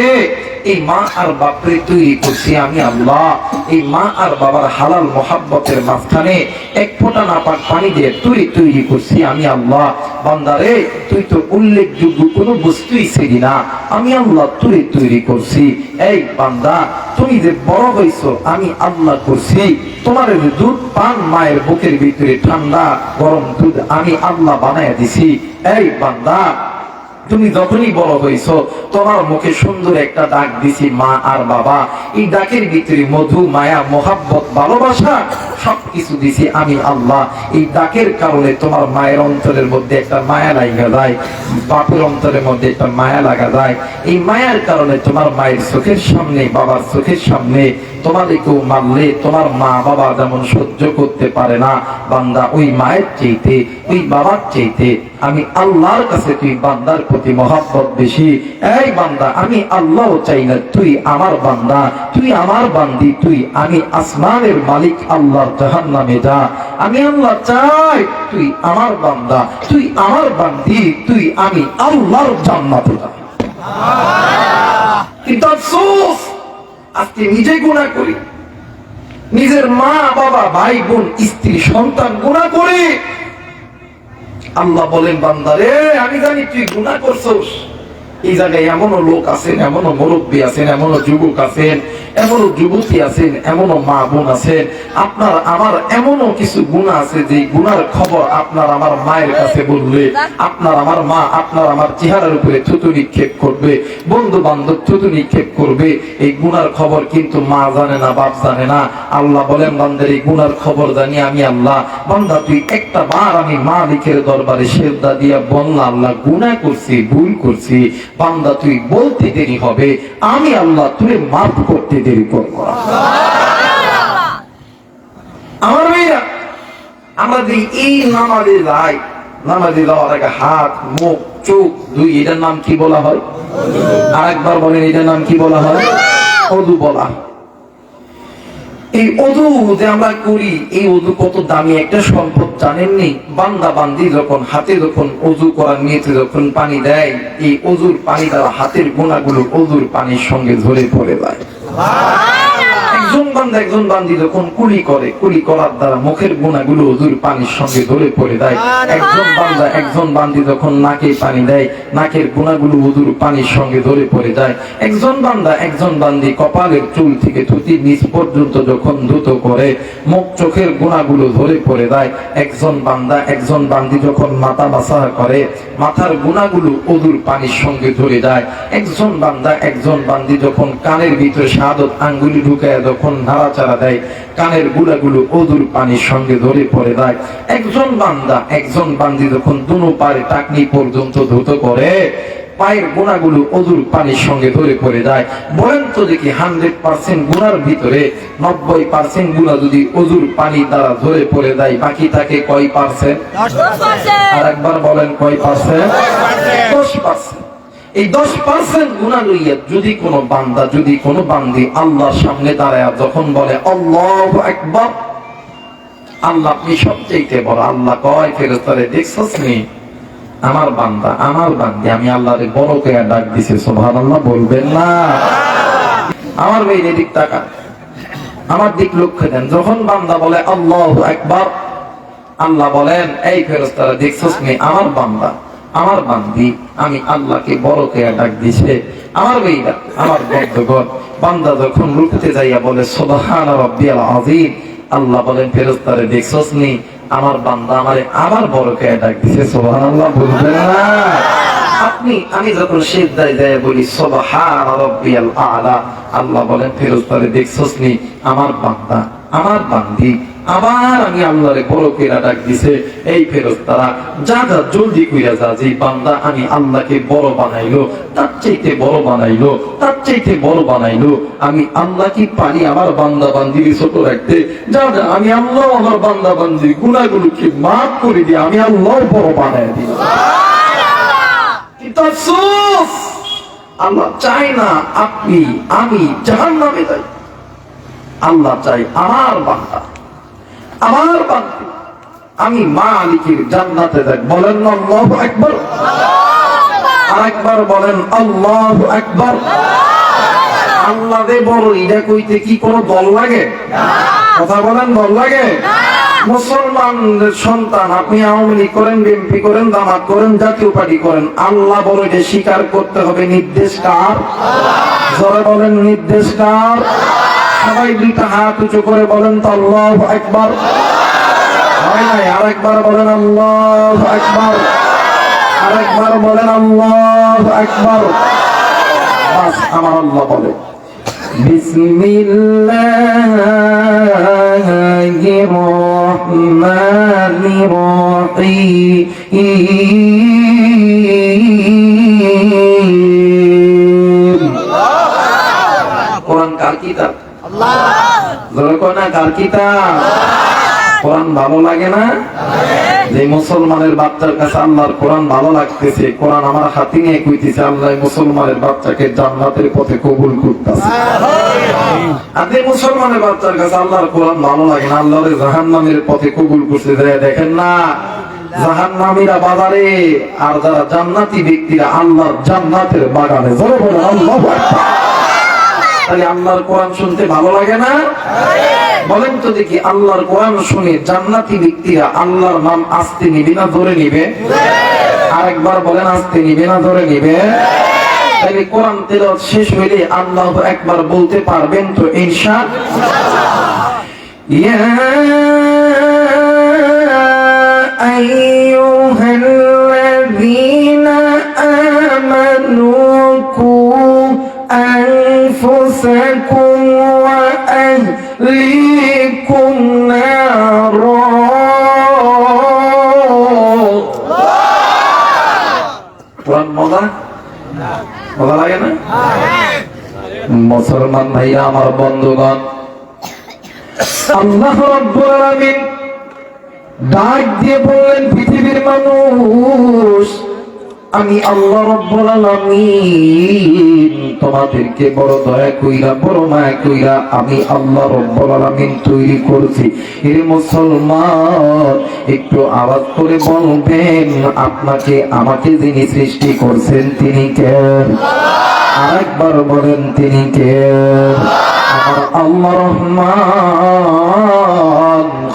এই মা আর বাপরে তৈরি করছি আমি আল্লাহ। এই মা আর বাবার হালাল মহাব্বতের মাঝখানে এক ফোঁটা নাপাক পানি দিয়ে তৈরি করছি আমি আল্লাহ। বান্দারে তুই তো উল্লেখযোগ্য কোনো বস্তুই ছিলি না, আমি আল্লাহ তুই তৈরি করছি। এই বান্দা তুমি যে বড় হইছো আমি আল্লাহ করছি। তোমার দুধ পান মায়ের বুকের ভিতরে ঠান্ডা গরম দুধ আমি আল্লাহ বানায় দিছি। এই বান্দা তুমি যখনই বড় হইছো তোমার মুখে সুন্দর একটা ডাক দিছি মা আর বাবা, এই ডাকের ভিতরে মধু, মায়া, মোহাব্বত, ভালোবাসা সবকিছু দিছি আমি আল্লাহ। এই ডাকের কারণে তোমার মায়ের অন্তরের মধ্যে একটা মায়া লাগা যায়, বাপের অন্তরের মধ্যে একটা মায়া লাগা যায়। এই মায়ার কারণে তোমার মায়ের চোখের সামনে, বাবার চোখের সামনে তোমাদেরকেও মারলে তোমার মা বাবা যেমন সহ্য করতে পারে না, বান্দা ওই মায়ের চাইতে, ওই বাবার চাইতে আমি আল্লাহর কাছে তুই বান্দার প্রতি মহব্বত বেশি। এই বান্দা, আমি আল্লাহ চাই না তুই আমার বান্দা, তুই আমার বান্দি, তুই আমি আসমানের মালিক আল্লাহর জাহান্নামে যা। আমি আল্লাহ চাই তুই আমার বান্দা, তুই আমার বান্দি, তুই আমি আল্লাহর জান্নাতে যা। কিন্তু আফসোস আজকে নিজে গুনাহ করি, নিজের মা বাবা, ভাই বোন, স্ত্রী, সন্তান গুনাহ করে। আল্লাহ বলেন বান্দারে আমি জানি তুই গুনাহ করছস। এই জায়গায় এমনও লোক আছেন, এমনও মুরব্বী আছেন, এমনও যুবক আছেন, এমনও যুবতী আছেন, এমনও মা বোন আছেন, আপনার আমার এমনও কিছু গুনাহ আছে যে গুনার খবর আপনার আমার মায়ের কাছে বললে আপনার আমার মা আপনার আমার চেহারার উপরে থুতু নিক্ষেপ করবে, বন্ধু বান্ধব থুতু নিক্ষেপ করবে। এই গুনার খবর কিন্তু মা জানে না, বাপ জানে না। আল্লাহ বলেন বান্দার এই গুনার খবর জানি আমি আল্লাহ। বান্দা তুই একটা বার আমি মালিকের দরবারে সেজদা দিয়া বললা আল্লাহ গুনাহ করছি, ভুল করছি, বান্দা তুই বলতে দেরি হবে, আমি আল্লাহ তুই মাফ করতে দেরি করবো না। আমার ভাইরা, আমরা যে এই নামাজে যাই, নামাজে যাওয়ার আগে হাত, মুখ, চোখ দুই, এটার নাম কি বলা হয়? আর একবার বলেন, এটার নাম কি বলা হয়? ওযু বলা। এই ওযু যে আমরা করি, এই ওযু কত দামি একটা সম্পদ জানেননি? বান্দা বান্দি যখন হাতে যখন ওযু করার নিয়তে যখন পানি দেয়, এই ওযুর পানি দ্বারা হাতের গুনাহগুলো ওযুর পানির সঙ্গে ঝরে পড়ে যায়। একজন বান্দা একজন বান্দি যখন কুলি করে, কুলি করার দ্বারা মুখের গুনাহগুলো ওযুর পানির সঙ্গে ধরে পড়ে যায়। একজন বান্দা একজন বান্দি যখন নাকে পানি দেয়, নাকের গুনাহগুলো ওযুর পানির সঙ্গে ধরে পড়ে যায়। একজন বান্দা একজন বান্দি কপালের চুল থেকে থুতির নিচ পর্যন্ত যখন ধুত করে, মুখ চোখের গুনাহগুলো ধরে পড়ে যায়। একজন বান্দা একজন বান্দি যখন মাথা মাসাহ করে, মাথার গুনাহগুলো ওযুর পানির সঙ্গে ধরে যায়। একজন বান্দা একজন বান্দি যখন কানের ভিতরে শাহাদত আঙ্গুলি ঢুকায় যখন নাড়াচাড়া দেয়, কানের গুনাহগুলো ওযুর পানির সঙ্গে ধরে পড়ে যায়। একজন বান্দা একজন বান্দি যখন দুনো পায়ে টাকনি পর্যন্ত ধুত করে, পায়ের গুনাহগুলো ওযুর পানির সঙ্গে ধরে পড়ে যায়। বলেন তো দেখি 100% গুনার ভিতরে 90% গুনাহ যদি ওযুর পানি দ্বারা ধরে পড়ে যায়, বাকি থাকে কয় পার্সেন্ট? 10%। আর একবার বলেন কয় পার্সেন্ট? 10%। এই 10% গুনাহ লইয়া যদি কোনো বান্দা, যদি কোনো বান্দি আল্লাহর সামনে দাঁড়ায় যখন বলে আল্লাহু আকবার, আল্লাহ আপনি সবচেয়ে বড়। আল্লাহ কয় ফেরেশতারে দেখছস নি আমার বান্দা, আমার বান্দি, আমি আল্লাহরে বড় করে ডাক দিছি। সুবহানাল্লাহ বলবেন না? আমার ভাই এদিক তাকান, আমার দিক লক্ষ্য দেন। যখন বান্দা বলে আল্লাহু আকবার, আল্লাহ বলেন এই ফেরেশতারা দেখছস নি আমার বান্দা, আমার বান্দি, আমি আল্লাহকে বড় করে ডাক দিছে। আমার ভাইরা, আমার বন্ধুগণ, বান্দা যখন রুকুতে যাইয়া বলে সুবহান রাব্বিয়াল আযীম, আল্লাহ বলেন ফেরেশতারে দেখছস নি আমার বান্দা আমারে আবার বড় করে ডাক দিছে। সুবহানাল্লাহ বলবেন না? আপনি আমি যখন সিজদায় যায় বলি সুবহান রাব্বিয়াল আ'লা, আল্লাহ বলেন ফেরেশতারে দেখছস নি আমার বান্দা, আমার বান্দি, আবার আমি আল্লাহরে বড় কইরা ডাক দিছে। এই ফেরেশতারা যা যা জলদি কইরা যা, যে বান্দা আমি আল্লাহকে বড় বানাইলো, তার চাইতে বড় বানাইলো, তার চাইতে বড় বানাইলো। আমি আল্লাহ কি পারি আমার বান্দা বান্দিকে ছোট রাখতে? যা যা আমি আল্লাহ আমার বান্দা বান্দির গুনাহগুলোকে মাফ করে দিই, আমি আল্লাহ বড় বানাই দিই। কিন্তু আফসোস, আল্লাহ চায় না আপনি আমি জাহান্নামে যাই। আল্লাহ চাই আমার বান্দা, আমার বান্দি, আমি মালিকের জান্নাতে যাই। বলেন না আল্লাহু আকবার? আরেকবার বলেন আল্লাহু আকবার। আল্লাহ দে বড়, এটা কইতে কি কোনো দল লাগে? কথা বলেন, দল লাগে? মুসলমানদের সন্তান আপনি আওয়ামী লীগ করেন, বিএনপি করেন, জামাত করেন, জাতীয় পার্টি করেন, আল্লাহ বড় এটা স্বীকার করতে হবে। নির্দেশ কার? জোরে বলেন নির্দেশ কার? সবাই দুইটা হাত উঁচু করে বলেন তো আল্লাহু আকবার। আরেকবার বলেন আল্লাহু আকবার। আরেকবার বলেন আল্লাহ আল্লাহু আকবার। বাস আমার আল্লাহ বলে বিসমিল্লাহির রহমানির রহিম। কোরআন কার কিতাব? আল্লাহ। জোরে কোন কার কিতাব? কোরআন ভালো লাগে না? যে মুসলমানের বাচ্চার কাছে আল্লাহর কোরআন ভালো লাগতেছে, কোরআন আমার হাতে নিয়ে কইতেছে আল্লাহ মুসলমানের বাচ্চাকে জান্নাতের পথে কবুল করতেছে। আর যে মুসলমানের বাচ্চার কাছে আল্লাহর কোরআন ভালো লাগে না, আল্লাহর জাহান্নামের পথে কবুল করতে যায়। দেখেন না জাহান্নামীরা বাজারে, আর যারা জান্নাতি ব্যক্তিরা আল্লাহর জান্নাতের বাগানে। জোরে বলেন আল্লাহু আকবার। তাহলে আল্লাহর কোরআন শুনতে ভালো লাগে না? বলেন তো দেখি, আল্লাহর কোরআন শুনে জান্নাতি ব্যক্তিরা আল্লাহর নাম আস্তে নিবে না ধরে নিবে? আরেকবার বলেন, আস্তে নিবে না ধরে নিবে? তাহলে কোরআন তেলাওয়াত শেষ হইলে আল্লাহু আকবার বলতে পারবেন তো ইনশাআল্লাহ? ইয়া আইয়ুহাল্লাযীনা আমানু কু أنفسكم وأهليكم نارا। কোরআন মজা লাগে না? মুসলমান ভাইরা আমার, বন্ধুগণ, আল্লাহ রাব্বুল আলামিন ডাক দিয়ে বললেন, পৃথিবীর মানুষ, আমি আল্লাহ রাব্বুল আলামিন তোমাদেরকে বড় দয়া কইরা, বড় মায়া কইরা আমি আল্লাহ রাব্বুল আলামিন তৈরি করছি। এর মুসলমান, একটু আওয়াজ করে বলবেন, আপনাকে আমাকে যিনি সৃষ্টি করছেন তিনি কে? আরেকবার বলেন, তিনি কে? আমার আল্লাহ রহমান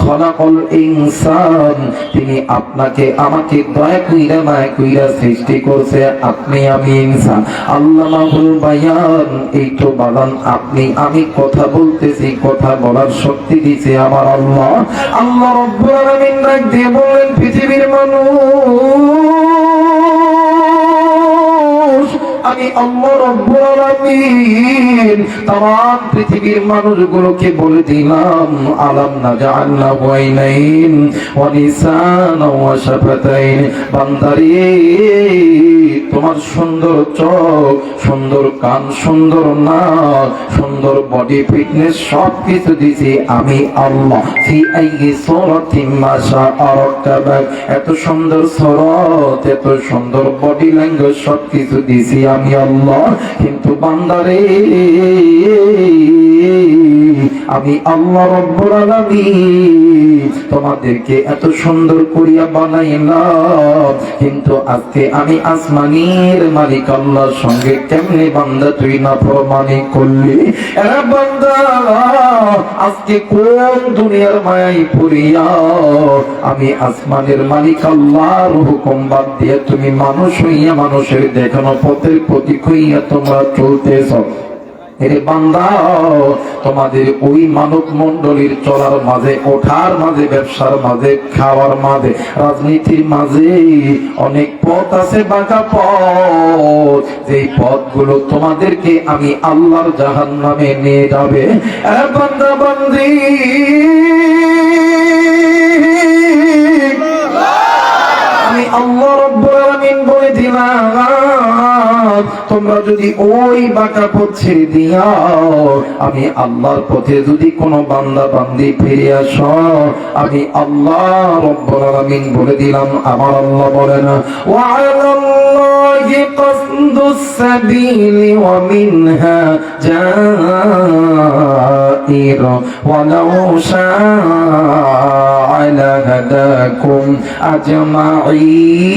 খলাকুল ইনসান। তিনি আপনাকে আমাকে দয়া কইরা মায়া কইরা সৃষ্টি করছে। আপনি আমি ইনসান। আল্লামাহুল বায়ান, এই তো বাগান, আপনি আমি কথা বলতেছি, কথা বলার শক্তি দিয়েছে আমার আল্লাহ। আল্লাহ রাব্বুল আলামিন ডাক দিয়ে বললেন, পৃথিবীর মানুষ, আমি আল্লাহ রাব্বুল আলামিন তাম পৃথিবীর মানুষগুলোকে বলে দিলাম, আলাম নাজআল লাহু আইনাইন ওয়া লিসানা ওয়া শাফাতাইন। বান্দারে, তোমার সুন্দর চোখ, সুন্দর কান, সুন্দর নাক, সুন্দর বডি ফিটনেস সবকিছু দিছি আমি আল্লাহ। ফি আইয়ি সূরাতিন মা শাআ রাকাবাক। এত সুন্দর সুরত, এত সুন্দর বডি ল্যাঙ্গুয়েজ সবকিছু দিছি আমি আল্লাহ। কিন্তু বান্দারে, আমি আল্লাহ রাব্বুল আলামিন তোমাদেরকে এত সুন্দর করিয়া বানাইলাম, কিন্তু আজকে আমি আসমানের মালিক আল্লাহর সঙ্গে কেমনে বান্দা তুই নাফরমানি করলি? এরা বান্দা, আজকে কোন দুনিয়ার মায়ায় পড়িয়া আমি আসমানের মালিক আল্লাহর হুকুম বাদ দিয়ে তুমি মানুষ হইয়া মানুষের দেখানো পথের প্রতীক হইয়া তোমরা চলতেছ। এরে বান্দা, তোমাদের ওই মানব মণ্ডলীর চলার মাঝে, ওঠার মাঝে, ব্যবসার মাঝে, খাওয়ার মাঝে, রাজনীতির মাঝে অনেক পথ আছে, বাঁকা পথ। যেই পথগুলো তোমাদেরকে আমি আল্লাহর জাহান্নামে নিয়ে যাবে। এ বান্দা বান্দি, আমি আল্লাহ রাব্বুল আলামিন বলে দিলাম, তোমরা যদি ওই বাঁকা পথ ছেড়ে দিয়া আমি আল্লাহর পথে যদি কোনো বান্দা বান্দি ফিরে আসো, আমি আল্লাহ রাব্বুল আলামিন বলে দিলাম, আমার আল্লাহ বলেন, ওয়া আলাল্লাহি কাসদুস সাবিলি ওয়া মিনহা জাইর ওয়া লাউ শাআ লাহাদাকুম আজমাইন।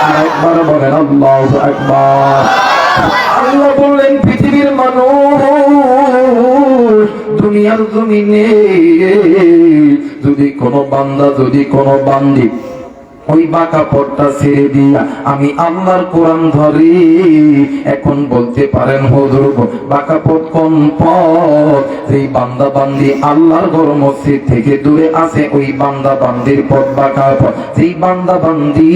আরেকবার বলেন আল্লাহু আকবার। আল্লাহ বললেন, পৃথিবীর মানুষ, দুনিয়ার জমিনে যদি কোনো বান্দা, যদি কোনো বান্দি ওই বাঁকা পথটা ছেড়ে দিয়া আমি আল্লাহর কোরআন ধরি। এখন বলতে পারেন হুজুর বাঁকা পথ কোন পথ? যেই বান্দা বান্দি আল্লাহর ঘর মসজিদ থেকে দূরে আছে ওই বান্দা বান্দির পথ বাঁকা পথ। যেই বান্দা বান্দি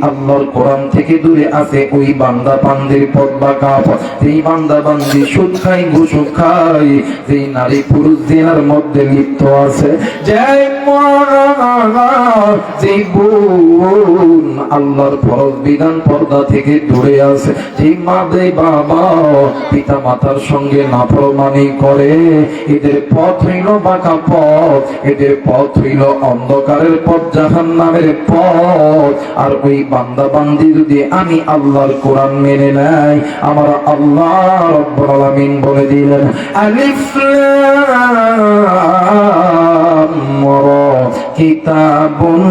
আল্লাহর কোরআন থেকে দূরে আছে ওই বান্দা বান্দির পথ বাঁকা পথ। যেই বান্দা বান্দি সুদ খায় ঘুষ খায়, যেই নারী পুরুষ জিনার মধ্যে লিপ্ত আছে, যেই আল্লাহর ফরজ বিধান পর্দা থেকে দূরে আছে, যেই মা দেই বাবা পিতা মাতার সঙ্গে নাফরমানি করে, এদের পথ হইল বাঁকা পথ, এদের পথ হইল অন্ধকারের পথ, জাহান্নামের পথ। আর ওই বান্দা বান্দি যদি আমি আল্লাহর কোরআন মেনে নেয়, আমার আল্লাহ রাব্বুল আলামিন বলে দিলেন আলিফ লাম রা কিতাবুন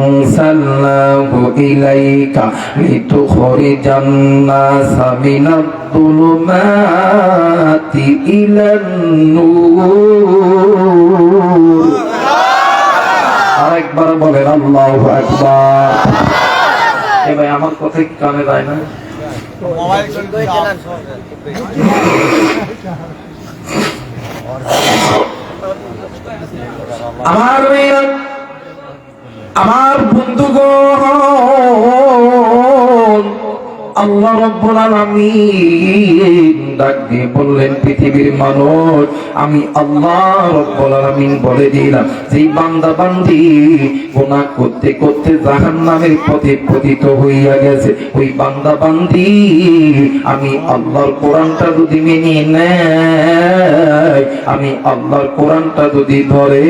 আনসালনাহু ইলাইকা লিতুখরিজান নাসা মিনাদ যুলুমাতি ইলান নূর। আরেকবার বলেন আল্লাহু আকবার। এ ভাই আমার কথা কি কানে যায় না? আমার মেয়েরা, আমার বন্ধুগণ, আল্লাহ রাব্বুল আলামিন ডাক দিয়ে বললেন পৃথিবীর মানুষ, আমি আল্লাহ রাব্বুল আলামিন বলে দিলাম যেই বান্দা বান্দি গুনাহ করতে করতে জাহান্নামের পথে পতিত হইয়া গেছে, ওই বান্দা বান্দি আমি আল্লাহর কোরআনটা যদি মেনে নেয়, আমি আল্লাহর কোরআনটা যদি ধরে,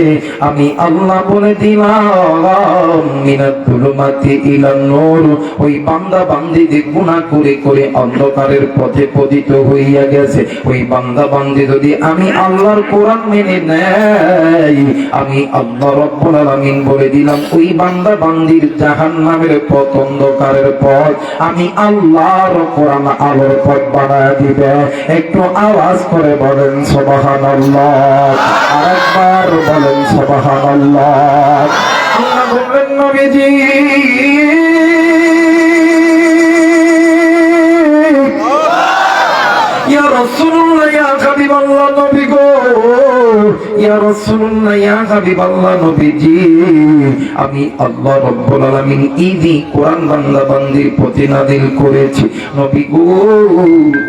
আমি আল্লাহ বলে দিলাম মিনাত যুলুমাতি ইলান নূর, ওই বান্দা বান্দি যে গুনাহ করে করে অন্ধকারের পথে পতিত হইয়া গেছে, ওই বান্দা বান্দি যদি আমি আল্লাহর কোরআন মেনে নেয়, আমি আল্লাহ রাব্বুল আলামিন বলে দিলাম ওই বান্দা বান্দির জাহান্নামের পথ, অন্ধকারের পথ আমি আল্লাহর কোরআন আলোর পথ বানায় দিবে। একটু আওয়াজ করে বলেন সুবহানাল্লাহ, আরেকবার বলেন সুবহানাল্লাহ। আল্লাহ বললেন নবীজি ইয়া রাসূলুল্লাহ, ইয়া হাবিবাল্লাহ, নবী গো, ইয়া রাসূলুল্লাহ, ইয়া হাবিবাল্লাহ, নবীজি আমি আল্লাহ রাব্বুল আলামিন ইদি কোরআন বান্দা বান্দির প্রতি নাযিল করেছি। নবী গো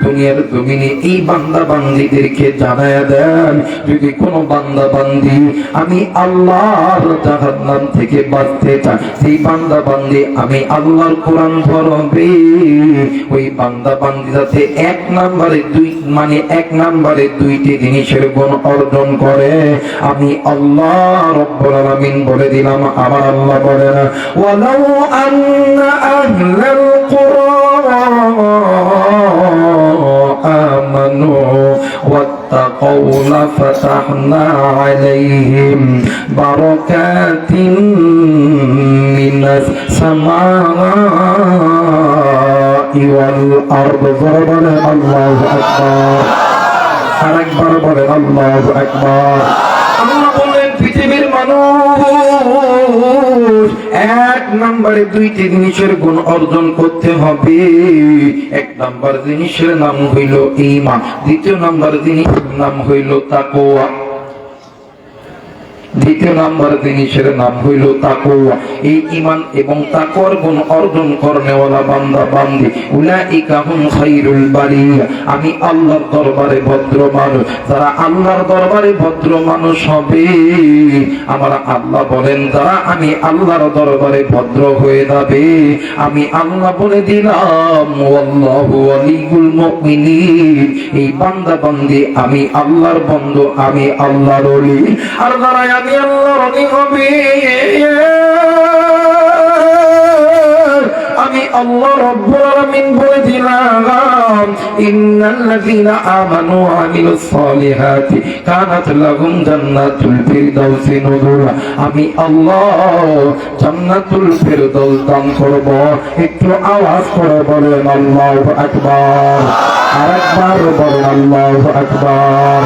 দুনিয়ার জমিনে এই বান্দা বান্দীদেরকে জানায়া দেন, যদি কোনো বান্দা বান্দি আমি আল্লাহর জাহান্নাম থেকে বাঁচতে চায়, সেই বান্দা বান্দি আমি আল্লাহর কোরআন ধরবে, ওই বান্দা বান্দি যাতে এক নম্বরে এক নম্বরে দুইটি জিনিসের গুণ অর্জন করে, আমি আল্লাহ রাব্বুল আলামিন বলে দিলাম, আমার আল্লাহ বলে না ওয়ালাউ আন্না আহলাল কুরআ আমানু ওয়াত্তাকাউ লাফাতাহনা আলাইহিম বারাকাতিন মিনাস সামাই ওয়াল আরদ। বলে আল্লাহু আকবার, আরেকবার বলে আল্লাহু আকবার। আল্লাহ বলেন পৃথিবীর মানুষ এক নম্বরে দুইটি জিনিসের গুণ অর্জন করতে হবে। এক নম্বর জিনিসের নাম হইল ঈমান, দ্বিতীয় নম্বর জিনিসের নাম হইল তাকওয়া, দ্বিতীয় নাম্বার জিনিসের নাম হইল তাকওয়া। এই ঈমান এবং তাকওয়ার গুণ অর্জন করনেওয়ালা বান্দা বান্দি উলাইকা হুম খায়রুল বারিয়া, আমি আল্লাহর দরবারে ভদ্র মানুষ। যারা আল্লাহর দরবারে ভদ্র মানুষ হবে, আমার আল্লাহ বলেন যারা আমি আল্লাহর দরবারে ভদ্র হয়ে যাবে, আমি আল্লাহ বলে দিলাম ওয়াল্লাহু ওয়ালিউল মুমিনিন, এই বান্দা বান্দি আমি আল্লাহর বন্ধু, আমি আল্লাহর ওলি। আর যারা আমি আল্লাহর ওলি হবে, আমি আল্লাহ রাব্বুল আলামিন বলে দিলাম ইন্নাল্লাযীনা আমানু ওয়া আমিলুস সালিহাতি কানাত লাহুম জান্নাতুল ফিরদাউসি নুজুলা, আমি আল্লাহ জান্নাতুল ফিরদাউস দান করব। একটু আওয়াজ করে বলেন আল্লাহু আকবার, আরেকবার বলেন আল্লাহু আকবার।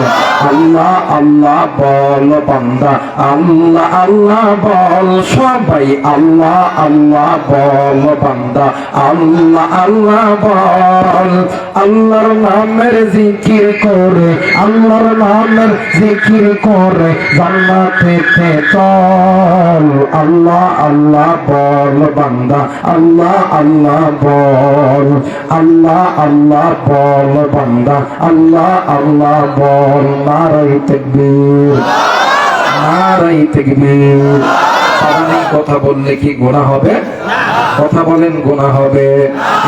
আল্লাহ আল্লাহ বল বান্দা, আল্লাহ আল্লাহ বল সবাই, আল্লাহ আল্লাহ বল বান্দা, আল্লাহ আল্লাহ বল। আল্লাহর নামের জিকির করে, আল্লাহর নামের জিকির করে জান্নাতেতে চল। আল্লাহ আল্লাহ বল বান্দা, আল্লাহ আল্লাহ বল, আল্লাহ আল্লাহ বল বান্দা, আল্লাহ আল্লাহ বল। নারায়ে তাকবীর, নারায়ে তাকবীর। কথা বললে কি গুনাহ হবে? কথা বলেন গুনাহ হবে?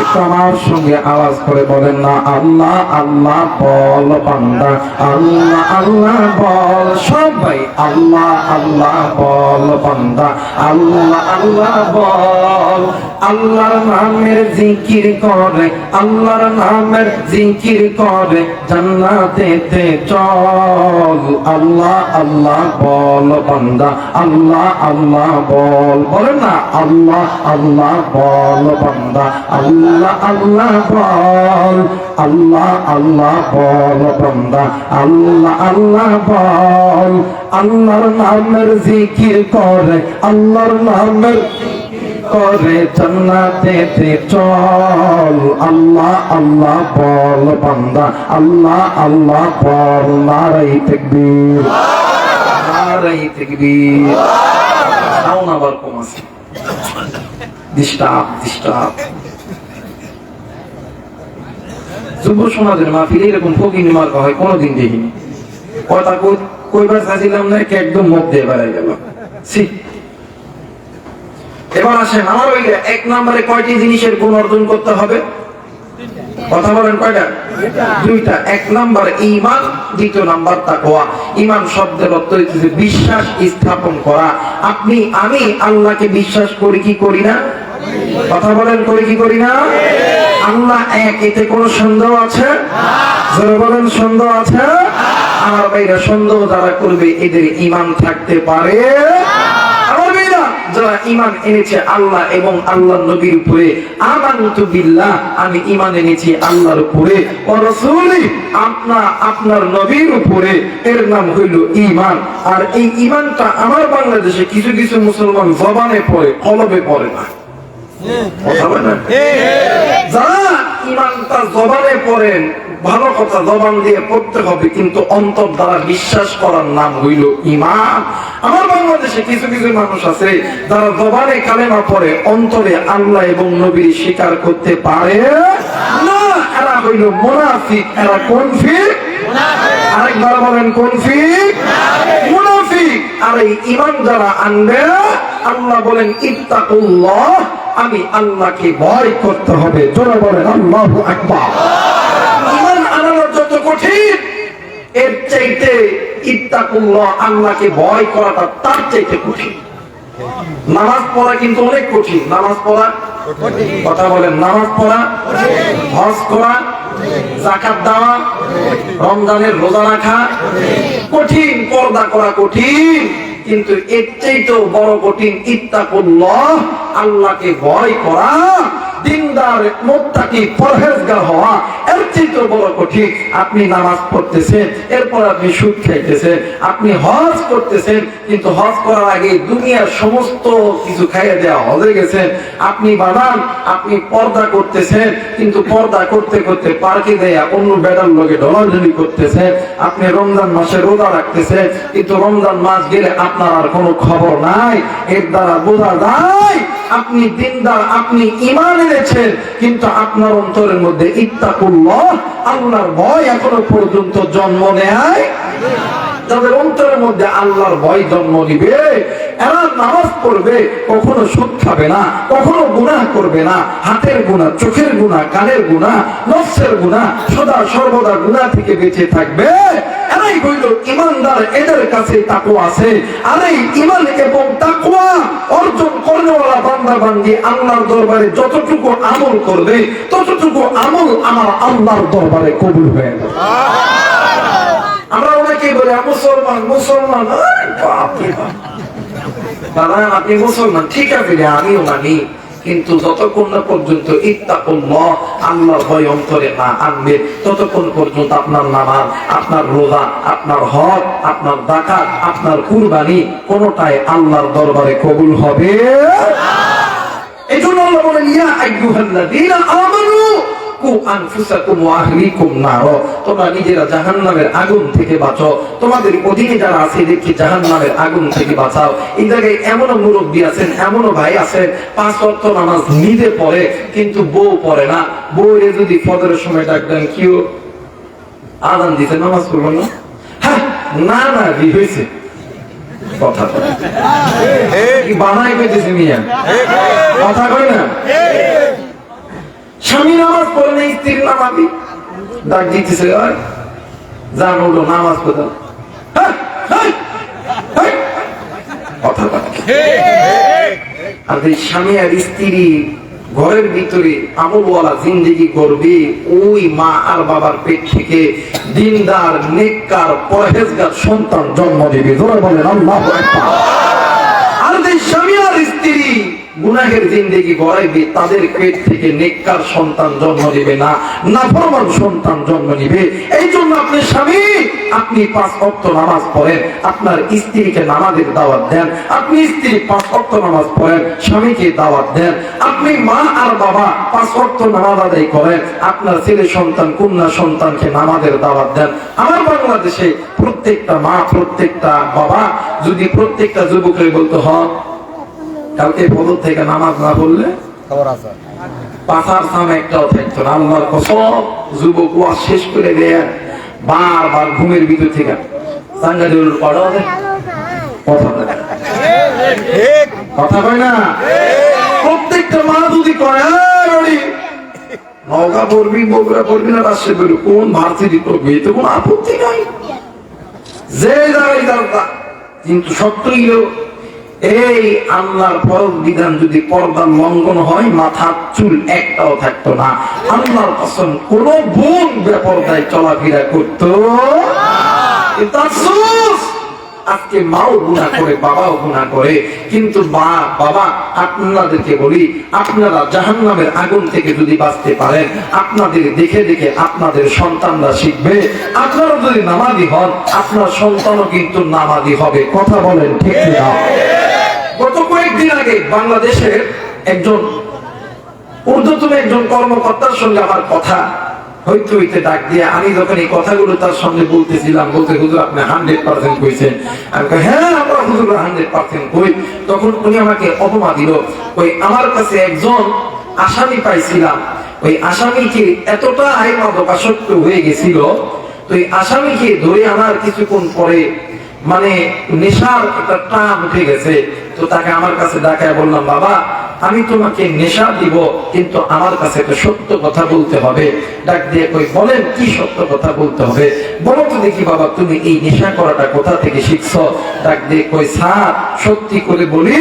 একটু আমার সঙ্গে আওয়াজ করে বলেন না, আল্লাহ আল্লাহ বল বান্দা, আল্লাহ আল্লাহ বল সবাই, আল্লাহ আল্লাহ বল বান্দা, আল্লাহ আল্লাহ বল। আল্লাহর নামের জিকির করে, আল্লাহর নামের জিকির করে জান্নাতেতে চল। আল্লাহ আল্লাহ বল বান্দা, আল্লাহ আল্লাহ বল। বলেন না, আল্লাহ আল্লাহ বল বান্দা, আল্লাহ আল্লাহ বল, আল্লাহ আল্লাহ বল বান্দা, আল্লাহ আল্লাহ বল। আল্লাহর নামের জিকির করে, আল্লাহর নামের করে জান্নাতেতে চল। আল্লাহ আল্লাহ বল বান্দা, আল্লাহ আল্লাহ বল। নারায়ে তাকবীর, নারায়ে তাকবীর। সাউন্ড আবার কম আছে, ডিস্টার্ব ডিস্টার্ব। যুব সমাজের মাহফিলে এরকম ফকির মার্কা হয় কোনোদিন দেখিনি। কথা কইবার চাইছিলাম না, একদম মুখ দিয়ে বেড়ে গেল। এবার আসেন, আমার ওই এক নম্বরে কয়টি জিনিসের গুণ অর্জন করতে হবে? কথা বলেন কয়টা? দুইটা। এক নাম্বার ঈমান, দ্বিতীয় নাম্বার তাকওয়া। ঈমান শব্দের অর্থ হচ্ছে বিশ্বাস স্থাপন করা। আপনি আমি আল্লাহকে বিশ্বাস করি কি করি না? কথা বলেন করি কি করি না? আল্লাহ এক, এতে কোনো সন্দেহ আছে? যারা বলেন সন্দেহ আছে? আমার ভাইরা, সন্দেহ যারা করবে এদের ঈমান থাকতে পারে? আমার ভাইরা, যারা ঈমান এনেছে আল্লাহ এবং আল্লাহর নবীর উপরে, আমানতু বিল্লাহ, আমি ঈমান এনেছি আল্লাহর উপরে, ওয়া রাসূলি, আপনার নবীর উপরে, এর নাম হইল ঈমান। আর এই ঈমানটা আমার বাংলাদেশে কিছু কিছু মুসলমান জবানে পড়ে, কলবে পড়ে না। কথা বলেন, যারা ঈমানটা জবানে পড়েন, ভালো কথা, জবান দিয়ে পড়তে হবে, কিন্তু অন্তর দ্বারা বিশ্বাস করার নাম হইল ঈমান। আমার বাংলাদেশে কিছু কিছু মানুষ আছে যারা জবানে কালেমা পড়ে, অন্তরে আল্লাহ এবং নবীর স্বীকার করতে পারে না। এরা হইল মুনাফিক, এরা কনফিক। আরেকবার বলেন, কনফিক, মুনাফিক। আর এই ঈমান যারা আনবে, আল্লাহ বলেন ইত্তাকুল্লাহ, আমি আল্লাহকে ভয় করতে হবে। জোরে বলেন আল্লাহু আকবার। ঈমান আনানো যত কঠিন, এর চাইতে ইত্তাকুল্লাহ, আল্লাহকে ভয় করাটা তার চাইতে কঠিন। নামাজ পড়া কিন্তু অনেক কঠিন। নামাজ পড়া, কথা বলেন, নামাজ পড়া, হজ করা, যাকাত দেওয়া, রমজানের রোজা রাখা কঠিন, পর্দা করা কঠিন, কিন্তু এর চাইতেও বড় কঠিন ইত্তাকুল্লাহ, আল্লাহকে ভয় করা, দিনদার মুত্তাকি পরহেজগার হওয়া, এর চাইতেও বড় কঠিন। আপনি নামাজ পড়তেছেন, এরপর আপনি সুদ খাইতেছেন, আপনি হজ করতেছেন, কিন্তু হজ করার আগে দুনিয়ার সমস্ত কিছু খাইয়ে দেওয়া হজে গেছেন। আপনি বানান, আপনি পর্দা করতেছেন, কিন্তু পর্দা করতে করতে পার্কে দেয়া অন্য বেড়ার লোকে ঢলাঢলি করতেছেন। আপনি রমজান মাসে রোজা রাখতেছেন, কিন্তু রমজান মাস গেলে আপনার আর কোনো খবর নাই। এর দ্বারা বোঝা যায় আপনি দিনদার, আপনি ঈমান এনেছেন, কিন্তু আপনার অন্তরের মধ্যে ইত্তাকুল্লাহ, আল্লাহর ভয় এখনো পর্যন্ত জন্ম নেয়। যাদের অন্তরের মধ্যে আল্লাহর ভয় জন্ম নিবে, এরা নামাজ পড়বে, কখনো সুদ খাবে না, কখনো গুনাহ করবে না, হাতের গুনাহ, চোখের গুনাহ, কানের গুনাহ, নফসের গুনাহ, সদা সর্বদা গুনাহ থেকে বেঁচে থাকবে। এরাই হইল ঈমানদার, এদের কাছে তাকওয়া আছে। আর এই ঈমান এবং তাকওয়া অর্জন করেওয়ালা বান্দা বান্দি আল্লাহর দরবারে যতটুকু আমল করবে, ততটুকু আমল আমার আল্লাহর দরবারে কবুল হয়ে যাবে। আমরা অনেকেই বলি মুসলমান মুসলমান, দাদা আপনি মুসলমান, ঠিক আছে, আমিও মানি, কিন্তু যতক্ষণ না পর্যন্ত ইত্তাকুল্লাহ আল্লাহর ভয় অন্তরে না আনবে ততক্ষণ পর্যন্ত আপনার নামাজ, আপনার রোজা, আপনার হজ, আপনার যাকাত, আপনার কুরবানি কোনটাই আল্লাহর দরবারে কবুল হবে না। এজন্য আল্লাহ বলেন ইয়া আইয়ুহাল্লাযীনা আমানু কু আনফুসাকুম ওয়া আহলিকুম নার, তোমরা নিজেরা জাহান্নামের আগুন থেকে বাঁচো, তোমাদের অধীনে যারা আছে এদেরকে জাহান্নামের আগুন থেকে বাঁচাও। এই জায়গায় এমনও মুরব্বী আছেন, এমনও ভাই আছেন 5 ওয়াক্ত নামাজ নিজে পড়ে কিন্তু বউ পড়ে না। বউরে যদি ফজরের সময় ডাক দেন কি আযান দিতে নামাজ পড়ব না, হ্যাঁ না না কি হয়েছে কথা কি বানাই পেতেছে মিয়া কথা কয় না। স্বামী নামাজ পড়ে না, স্ত্রীর নামাজি ডাক দিতেছে জান হলো নামাজ পড়া কথা বলে। আর এই স্বামী আর স্ত্রী ঘরের ভিতরে আমলওয়ালা জিন্দেগি করবে, ওই মা আর বাবার পেট থেকে দিনদার নেককার পরহেজগার সন্তান জন্ম দেবে। জোরে বলেন আল্লাহু আকবার। আর এই স্বামী আর স্ত্রী গুনাহের জিন্দেগি গড়াইবে, তাদের পেট থেকে নেককার সন্তান জন্ম নেবে না, নাফরমান সন্তান জন্ম নিবে। এই জন্য আপনি স্বামী, আপনি 5 ওয়াক্ত নামাজ পড়েন, আপনার স্ত্রীকে নামাজের দাওয়াত দেন। আপনি স্ত্রী 5 ওয়াক্ত নামাজ পড়েন, স্বামীকে দাওয়াত দেন। আপনি মা আর বাবা 5 ওয়াক্ত নামাজ আদায় করেন, আপনার ছেলে সন্তান কন্যা সন্তানকে নামাজের দাওয়াত দেন। আমার বাংলাদেশে প্রত্যেকটা মা প্রত্যেকটা বাবা যদি প্রত্যেকটা যুবকের বলতে হয় কালকে ফজর থেকে নামাজ না পড়লে পাথার সাম একটাও থাকতো না। আল্লাহর কসম যুবক ওয়াজ শেষ করে দেয় বারবার ঘুমের ভিতর থেকে কথা কয় না। প্রত্যেকটা মা যদি কয় নওগাঁ পড়বি, বগুড়া পড়বি না রাজশাহী পড়বি, কোন ভার্সিটি পড়বি, এতে কোনো আপত্তি নাই, যে জায়গায় যাওয়া। কিন্তু সত্যই এই আল্লাহর ফরজ বিধান যদি পর্দার লঙ্ঘন হয়, মাথার চুল একটাও থাকতো না। আল্লাহর কসম কোন বোন বেপরদায় চলাফেরা করতো। আজকে মাও গুনাহ করে, বাবাও গুনাহ করে, কিন্তু মা বাবা আপনাদেরকে বলি, আপনারা জাহান্নামের আগুন থেকে যদি বাঁচতে পারেন, আপনাদের দেখে দেখে আপনাদের সন্তানরা শিখবে। আপনারা যদি নামাজি হন, আপনার সন্তানও কিন্তু নামাজি হবে। কথা বলেন ঠিক না? গত কয়েকদিন আগে বাংলাদেশের একজন ঊর্ধ্বতন একজন কর্মকর্তার সঙ্গে আমার কথা হইতে হইতে ডাক দিয়ে, আমি যখন এই কথাগুলো তার সঙ্গে বলতেছিলাম, বলতে হুজুর আপনি 100% কইছেন। আমি কই হ্যাঁ আমরা হুজুর 100% কই। তখন উনি আমাকে অপমা দিল, ওই আমার কাছে একজন আসামি পাইছিলাম, ওই আসামিকে এতটা মাদকাসক্ত হয়ে গেছিল, তো এই আসামিকে ধরে আনার কিছুক্ষণ পরে মানে নেশার একটা টান উঠে গেছে। তো তাকে আমার কাছে ডাকায় বললাম, বাবা আমি তোমাকে নেশা দিব, কিন্তু আমার কাছে একটা সত্য কথা বলতে হবে। ডাক দিয়ে কই বলেন কি সত্য কথা বলতে হবে, বলো তো দেখি বাবা তুমি এই নেশা করাটা কোথা থেকে শিখছো। ডাক দিয়ে কই স্যার সত্যি করে বলি,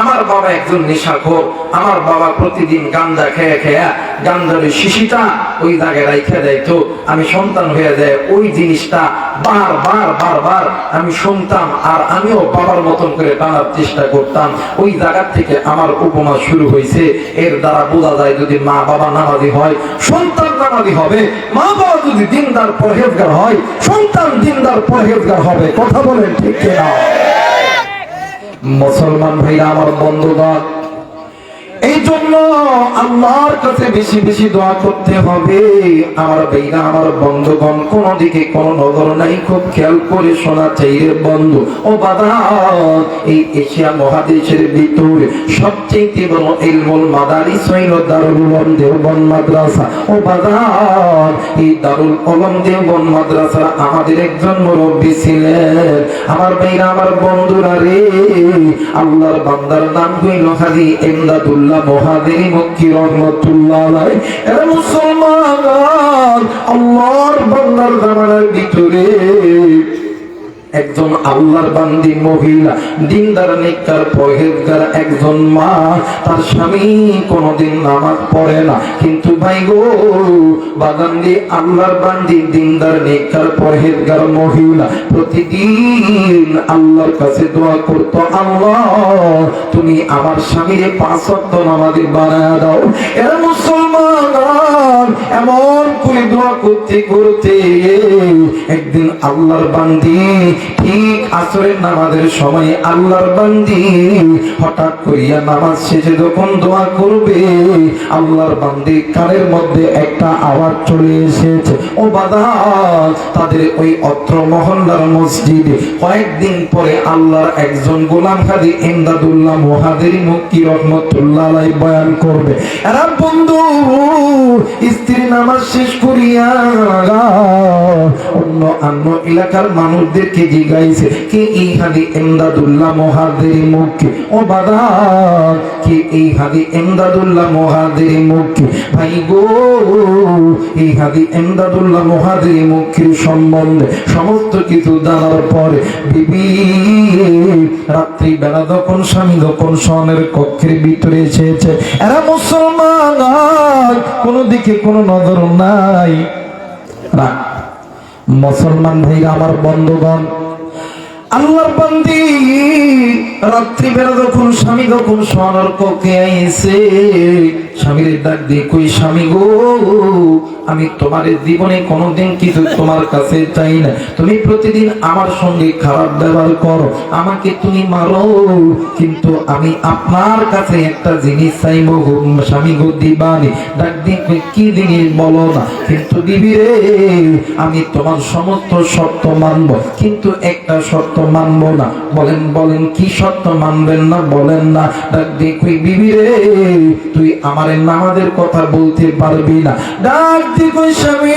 আমার বাবা একজন নেশাখোর। আমার বাবা প্রতিদিন গাঁজা খেয়ে খেয়ে গাঁজার শিশিটা ওই জায়গায় রাইখা দেয়। তো আমি সন্তান হয়ে যায় ওই জিনিসটা বারবার বারবার আমি শুনতাম, আর আমিও বাবার মতন করে টানার চেষ্টা করতাম। ওই জায়গা থেকে আমার উপমা শুরু হয়েছে। এর দ্বারা বোঝা যায় যদি মা বাবা নামাজি হয়, সন্তান নামাজি হবে। মা বাবা যদি দিনদার পরহেজগার হয়, সন্তান দিনদার পরহেজগার হবে। কথা বলেন ঠিক কিনা? মুসলমান ভাইরা আমার বন্ধুগণ, এই জন্য আল্লাহর কাছে বেশি বেশি দোয়া করতে হবে। আমার ভাইরা আমার বন্ধুগণ, কোন দিকে কোন নজর নাই, খুব খেয়াল করে শোনা চাই রে বন্ধু ও বাবা। এই এশিয়া মহাদেশের ভিতরে সবচেয়ে বড় ইলমুল মাদারিস হইল দারুল উলুম দেওবন্দ মাদ্রাসা। ও বাবা, এই দারুল উলুম দেওবন্দ মাদ্রাসা আমাদের একজন মুরব্বী ছিলেন। আমার ভাইরা আমার বন্ধুরা রে, আল্লাহর বান্দার নাম হইল হাজী ইমদাদুল্লাহ মহাদেরি মক্কি রহমাতুল্লাহ আলাইহি। এরা মুসলমান, আল্লাহর বান্দার জামানার ভিতরে একজন আল্লাহর বান্দি মহিলা, দিনদার নেককার পরহেজগার একজন মা, তার স্বামী কোনদিন নামাজ পড়ে না, কিন্তু ভাই গো বাগান্দি আল্লাহর বান্দি দিনদার নেককার পরহেজগার মহিলা প্রতিদিন আল্লাহর কাছে দোয়া করতো, আল্লাহ তুমি আমার স্বামীরে 5 ওয়াক্ত নামাজি বানায় দাও। এরা মুসলমান এমন করে দোয়া করতে করতে একদিন আল্লাহর বান্দি ঠিক আসরের নামাজের সময় আল্লাহর বান্দি হঠাৎ করিয়া নামাজ শেষে যখন দোয়া করবে, আল্লাহর বান্দির কানের মধ্যে একটা আওয়াজ চলে এসেছে, ও বাদা তাদের ওই অত্র মহল্লার মসজিদে কয়েকদিন পরে আল্লাহর একজন গোলাম হাজি ইমদাদুল্লাহ মুহাজিরি মক্কি রহমাতুল্লাহ আলাইহি বয়ান করবে। এরা বন্ধু স্ত্রী নামাজ শেষ করিয়া অন্য এলাকার মানুষদেরকে জিজ্ঞাসা কি এই হাজি ইমদাদুল্লাহ মুহাজিরি মক্কি, ও বাদা কি এই হাজি ইমদাদুল্লাহ মুহাজিরি মক্কি? ভাই গো এই হাজি ইমদাদুল্লাহ মুহাজিরি মক্কির সম্বন্ধে সমস্ত কিছু জানার পরে বিবি রাত্রি বেলা যখন স্বামী যখন স্বর্ণের কক্ষের ভিতরে এসেছে, এরা মুসলমান কোন দিকে কোনো নজর নাই। মুসলমান ভাইরা আমার বন্ধুগণ, আল্লাহর বান্দি রাত্রি বেলা যখন স্বামী যখন স্বর্ণের কক্ষে আইছে, স্বামীর ডাক দিয়ে কই, স্বামী গো আমি তোমার জীবনে কোনোদিন কিছু তোমার কাছে চাই না, তুমি প্রতিদিন আমার সঙ্গে খারাপ ব্যবহার করো, আমাকে তুমি মারো, কিন্তু আমি আপনার কাছে একটা জিনিস চাইবো গো স্বামী গো, দিবানি। ডাক দিয়ে কই, কি জিনিস বলো না, কিন্তু দিবি রে আমি তোমার সমস্ত শর্ত মানবো, কিন্তু একটা শর্ত মানবো না। বলেন বলেন কি শর্ত মানবেন না বলেন না? ডাক দিয়ে কই, বিবি রে তুই আমার নামাজের কথা বলতে পারবি না। ডাক দিয়ে কই, স্বামী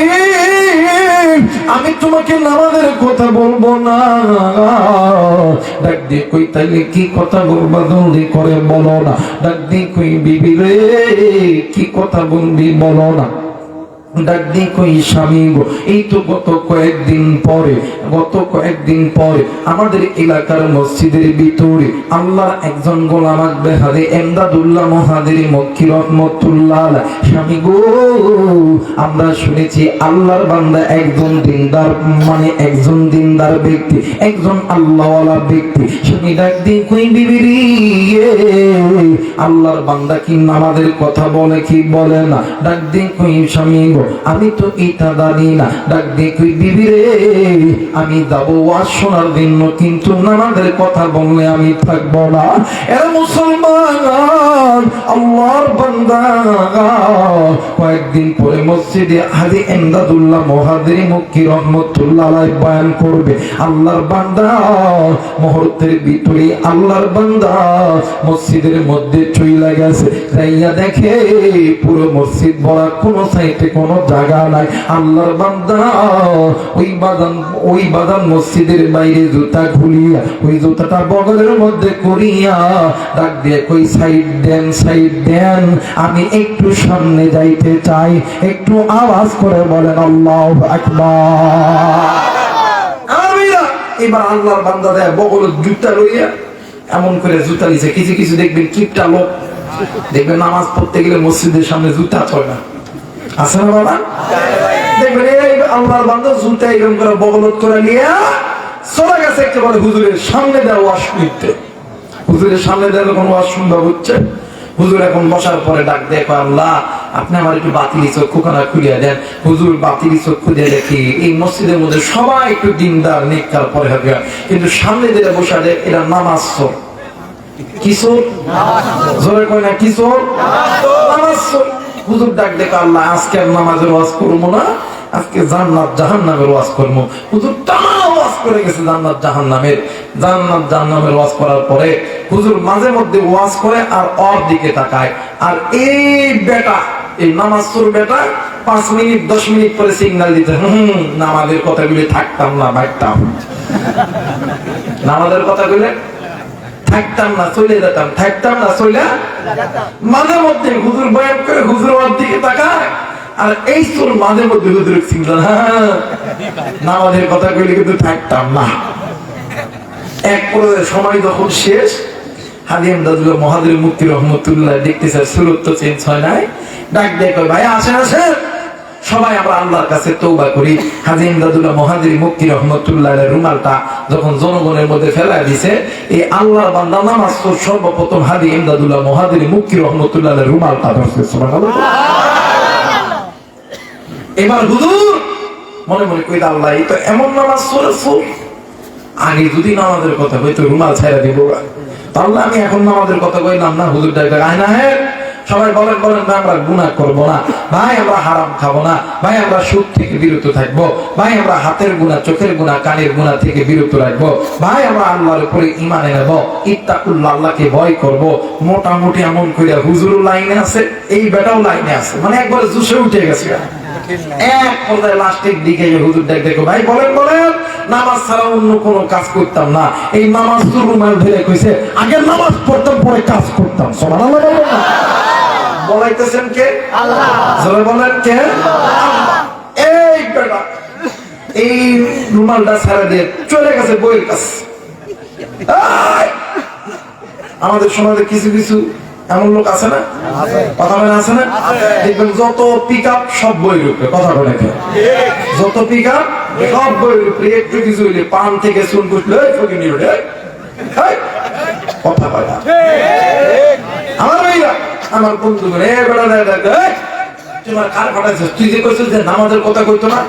আমি তোমাকে নামাজের কথা বলবো না। ডাক দিয়ে কই, তাইলে কি কথা বলবা জলদি করে বলো না। ডাক দিয়ে কই, বিবি রে কি কথা বলবি বলো না। ডাক দিয়ে কই, স্বামী গো এই তো গত কয়েকদিন পরে আমাদের এলাকার মসজিদের ভিতরে আল্লাহ একজন গোলাম আসবে হাজি ইমদাদুল্লাহ মুহাজিরি মক্কি রহমাতুল্লাহ আলাইহি। স্বামী গো আমরা শুনেছি আল্লাহর বান্দা একজন দিনদার, মানে একজন দিনদার ব্যক্তি, একজন আল্লাহওয়ালা ব্যক্তি। স্বামী ডাক দিয়ে কই, বিবি রে আল্লাহর বান্দা কি নামাজের কথা বলে কি বলে না? ডাক দিয়ে কই, স্বামী গো আমি তো এটা জানি না। ডাক দিয়ে কই, বিবি রে আমি যাবো ওয়াজ শোনার জন্য, কিন্তু নামাজের কথা বললে আমি থাকবো না। এরা মুসলমান আল্লাহর বান্দা কয়েকদিন পরে মসজিদে হাজি ইমদাদুল্লাহ মুহাজিরি মক্কি রহমাতুল্লাহ আলাইহি বয়ান করবে। আল্লাহর বান্দা মুহূর্তের ভিতরে আল্লাহর বান্দা মসজিদের মধ্যে চইলা গেছে, যাইয়া দেখে পুরো মসজিদ ভরা, কোনো সাইডে কোনো জায়গা নাই। আল্লাহর বান্দা ওই বাদান মসজিদের বাইরে জুতা খুলিয়া ওই জুতাটা বগলের মধ্যে করিয়া ডাক দিয়ে কই, সাইড দেন আমি একটু সামনে যাইতে চাই। একটু আওয়াজ করে বলেন আল্লাহু আকবার। এবার আল্লাহর বান্দা দেয় বগলের জুতা লইয়া এমন করে জুতা নিছে। কিছু কিছু দেখবেন কিপটা লোক, দেখবেন নামাজ পড়তে গেলে মসজিদের সামনে জুতা চলে না, আছে না বাবা? দেখবেন এই আল্লাহর বান্দা জুতা এরকম করে বগলত করে নিয়ে চলে গেছে একেবারে হুজুরের সামনে দেওয়া ওয়াজ শুনতে। হুজুরের সামনে দেওয়া যখন ওয়াজ শুনবা হচ্ছে, হুজুর এখন বসার পরে ডাক দেয়, আল্লাহ আপনি আমার একটু বাতিলি চক্ষুখানা খুলিয়ে দেন। হুজুর বাতিলি চক্ষু দিয়ে দেখি এই মসজিদের মধ্যে সবাই একটু দিনদার নেককার পরে হবে, কিন্তু সামনে দিয়ে বসা দেয় এরা নামাজ চোর। কিশোর জোরে কয় না, কিশোর নামাজ চোর। হুজুর ডাক দেখ, আল্লাহ আজকে আর নামাজের ওয়াজ করবো না, আজকে জান্নাত জাহান্নামের ওয়াজ করবো। হুজুর টানা ওয়াজ করে গেছে জান্নাত জাহান্নামের ওয়াজ করার পরে হুজুর মাঝে মধ্যে ওয়াজ করে আর ওর দিকে তাকায়, আর এই বেটা এই নামাজ চোর বেটা 5 মিনিট 10 মিনিট পরে সিগন্যাল দিতে, নামাজের কথাগুলি থাকতাম না বাইরতাম, নামাজের কথাগুলি থাকতাম না চলে যেতাম, থাকতাম না চলে। মাঝে মধ্যে হুজুর বয়ান করে হুজুর ওর দিকে তাকায়, আর এই চোর মাঝে মধ্যে হুজুর সিগন্যাল, নামাজের কথা কইলে কিন্তু থাকতাম না। এক পর্যায়ে সময় যখন শেষ, হাজি এমদাদুল্লাহ মহাদির মুফতি রহমতুল্লাহ দেখতেছে সুরত তো চেঞ্জ হয় নাই, ডাক দিয়ে কয় ভাই আসেন আসেন, সবাই আমরা আল্লাহর কাছে তওবা করি। হাজি এমদাদুল্লাহ মহাদির মুফতি রহমতুল্লাহ রুমালটা যখন জনগণের মধ্যে ফেলা দিছে, এই আল্লাহর বান্দা নামাজ তো সর্বপ্রথম হাজি এমদাদুল্লাহ মহাদির মুফতি রহমতুল্লাহ রুমালটা ধরছে। সুবহানাল্লাহ। এবার হুজুর মনে মনে কই আল্লাহ এই তো এমন নামাজ পড়েছো, আগে যদি নামাজের কথা কইতো রুমাল ছাইরা দিব, তাহলে আমি এখন নামাজের কথা কইলাম না। হুজুর ডাক্তার আয় না, হ্যাঁ সবাই বলেন বলেন ভাই আমরা গুনাহ করব না, ভাই আমরা হারাম খাবো না, ভাই আমরা সুদ থেকে বিরত থাকবো, ভাই আমরা হাতের গুনাহ, চোখের গুনাহ, কানের গুনাহ থেকে বিরত রাখবো, ভাই আমরা আল্লাহর উপরে ঈমান এনেব, ইত্তাকুল্লাহ, আল্লাহকে ভয় করব। মোটামুটি এমন কইরা হুজুরও লাইনে আছে, এই বেটাও লাইনে আছে, মানে একবার জুসে উঠে গেছে। এক পর্যায়ে লাস্টের দিকে হুজুর ডাক দেখো ভাই বলেন বলেন, নামাজ ছাড়া অন্য কোনো কাজ করতাম না। এই নামাজ তো রুমাল ধরে কইছে আগে নামাজ পড়তাম পরে কাজ করতাম। সুবহানাল্লাহ। বলাইতেছেন কে? আল্লাহ। জোরে বলেন কে? আল্লাহ। এই বেটা এই রুমালটা ছাড়া দিয়ে চলে গেছে বইয়ের কাছে। আমাদের সমাজে কিছু কিছু এমন লোক আছে না? কথা বলে আছে না? দেখবেন যত পিক আপ সব বইয়ের উপরে, কথা বলে যত পিক আপ সব বইয়ের উপরে, একটু কিছু হইলে পান থেকে চুন কুটলে কথা বলে। আমার ভাইরা আমার বন্ধু করে তোমার কার পাঠাইছে, তুই যে কইছিস যে নামাজের কথা কইতো না,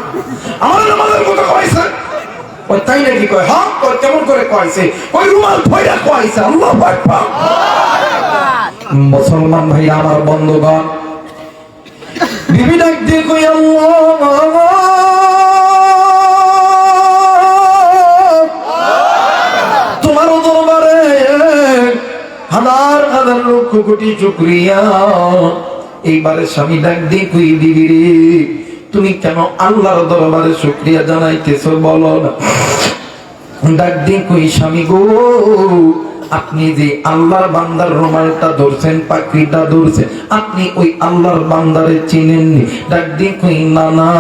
আমার নামাজের কথা কইছে। ওই তাই নাকি কয়? হ্যাঁ কেমন করে কইছে? ওই রুমাল ভইরা কইছে। আল্লাহু আকবার। মুসলমান ভাই আমার বন্ধুগণ, বিবি ডাক দিয়ে কই আল্লাহ, তোমার দরবারে হাজার হাজার লক্ষ কোটি শুকরিয়া। এইবারে স্বামী ডাক দিয়ে কই বিবি রে, তুমি কেন আল্লাহর দরবারে শুকরিয়া জানাইতেছো বলো না? ডাক দিয়ে কই স্বামী গো, আপনি যে আল্লাহর বান্দার রুমালটা ধরছেন, পাখিটা ধরছেন, আপনি ওই আল্লাহর বান্দারে চিনেননি। ডাক দিয়ে কই না না,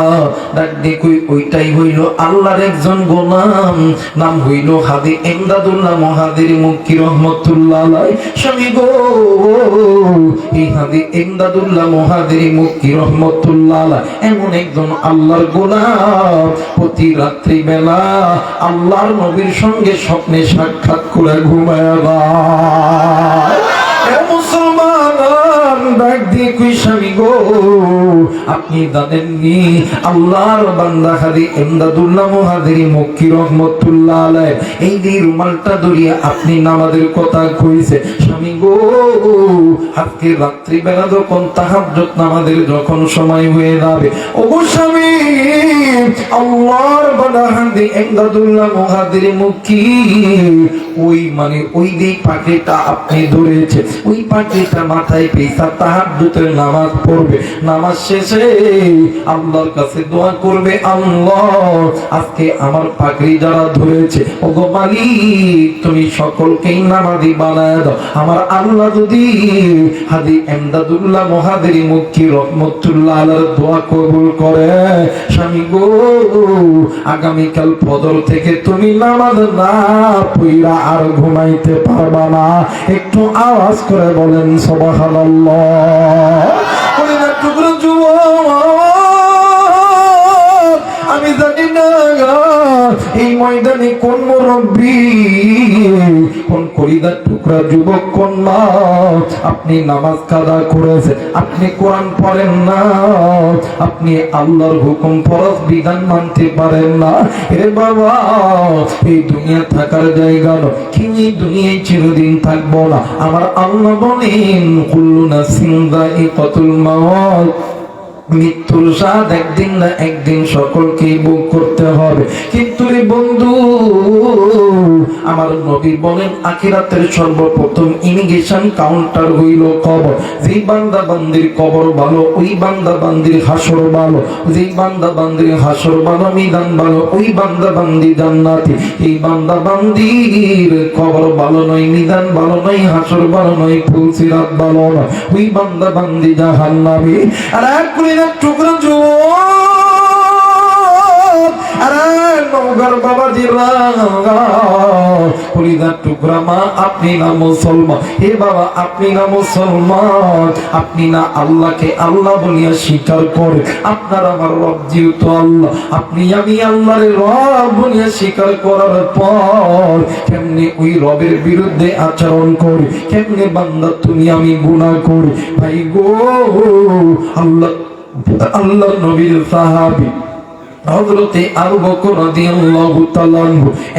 ডাক দিয়ে কই ওইটাই হইল আল্লাহর একজন গোলাম, নাম হইল হাজি এমদাদুল্লাহ মহাদির মুক্তি রহমতুল্লাহ আলাইহি। স্বামী গো, এই হাজি এমদাদুল্লাহ মহাদির মুক্তি রহমতুল্লাহ আলাইহি এমন একজন আল্লাহর গোলাম, প্রতি রাত্রি বেলা আল্লাহর নবীর সঙ্গে স্বপ্নে সাক্ষাৎ করে ঘুমায়। মুসলমান ডাক দিয়ে কই স্বামী গো, আপনি জানেননি আল্লাহর বান্দা হাজি এমদাদুল্লাহ মহাদির মুক্তি রহমতুল্লাহ আলাইহি এই যে রুমালটা ধরিয়া আপনি নামাজের কথা কইছে। স্বামী গো, আজকে রাত্রি বেলা যখন তাহাজ্জুদ নামাজের যখন সময় হয়ে যাবে, ওগো স্বামী আল্লাহর বান্দা হাজি এমদাদুল্লাহ মহাদির মুক্তি ওই মানে ওই যে পাখিটা আপনি ধরেছে, ওই পাখিটা মাথায় পেঁচা তাহাজ্জুদের নামাজ পড়বে, নামাজ শেষে আল্লাহর কাছে দোয়া করবে, আল্লাহ আজকে আমার পাখি যারা ধরেছে ওগো মালিক তুমি সকলকেই নামাজি বানায় দাও। আমার আল্লাহ যদি হাজি এমদাদুল্লাহ মহাদির মুক্তি রহমতুল্লাহ আলাইহির দোয়া কবুল করে, স্বামী গো আগামীকাল ফজর থেকে তুমি নামাজ না পড়া আর ঘুমাইতে পারবা না। একটু আওয়াজ করে বলেন সুবহানাল্লাহ। আমি জানি না এই ময়দানে কোন মুরব্বী, কোন কলিজার টুকরা যুবক, কোন মা আপনি নামাজ কাজা করেছে, আপনি কোরআন পড়েন না, আপনি আল্লাহর হুকুম ফরজ বিধান মানতে পারেন না। এ বাবা এই দুনিয়া থাকার জায়গা নয়, কি দুনিয়ায় চিরদিন থাকবো না। আমার আল্লাহ বলেন কুল্লু নাফসিন যায়িকাতুল মাউত, মৃত্যুর স্বাদ একদিন না একদিন সকলকে ভোগ করতে হবে। কিন্তু রে বন্ধু আমার নবী বলেন আখিরাতের সর্বপ্রথম ইমিগ্রেশন কাউন্টার হইল কবর। যেই বান্দা বান্দির কবর ভালো, ওই বান্দা বান্দির হাসর ভালো, যেই বান্দা বান্দির হাসর ভালো, মিজান ভালো, ওই বান্দা বান্দি জান্নাতি। এই বান্দা বান্দির কবর ভালো নয়, মিজান ভালো নয়, হাসর ভালো নয়, ফুলসিরাত ভালো নয়, ওই বান্দা বান্দি জাহান্নামী। আর এক টুকরা যুবক, আরে নওগাঁর বাবাজিরা কলিজার টুকরা মা, আপনি না মুসলমান। হে বাবা, আপনি না মুসলমান, আপনি না আল্লাহকে আল্লাহ বলিয়া স্বীকার করে। আপনার আমার রব যেহেতু আল্লাহ, আপনি আমি আল্লাহর রব বলিয়া স্বীকার করার পর কেমনে ওই রবের বিরুদ্ধে আচরণ করি, কেমনে বান্দা তুমি আমি গুনাহ করি। ভাই গো, আল্লাহ নবীর সাহাবী হযরতে আবু বকর রাদিয়াল্লাহু তাআলা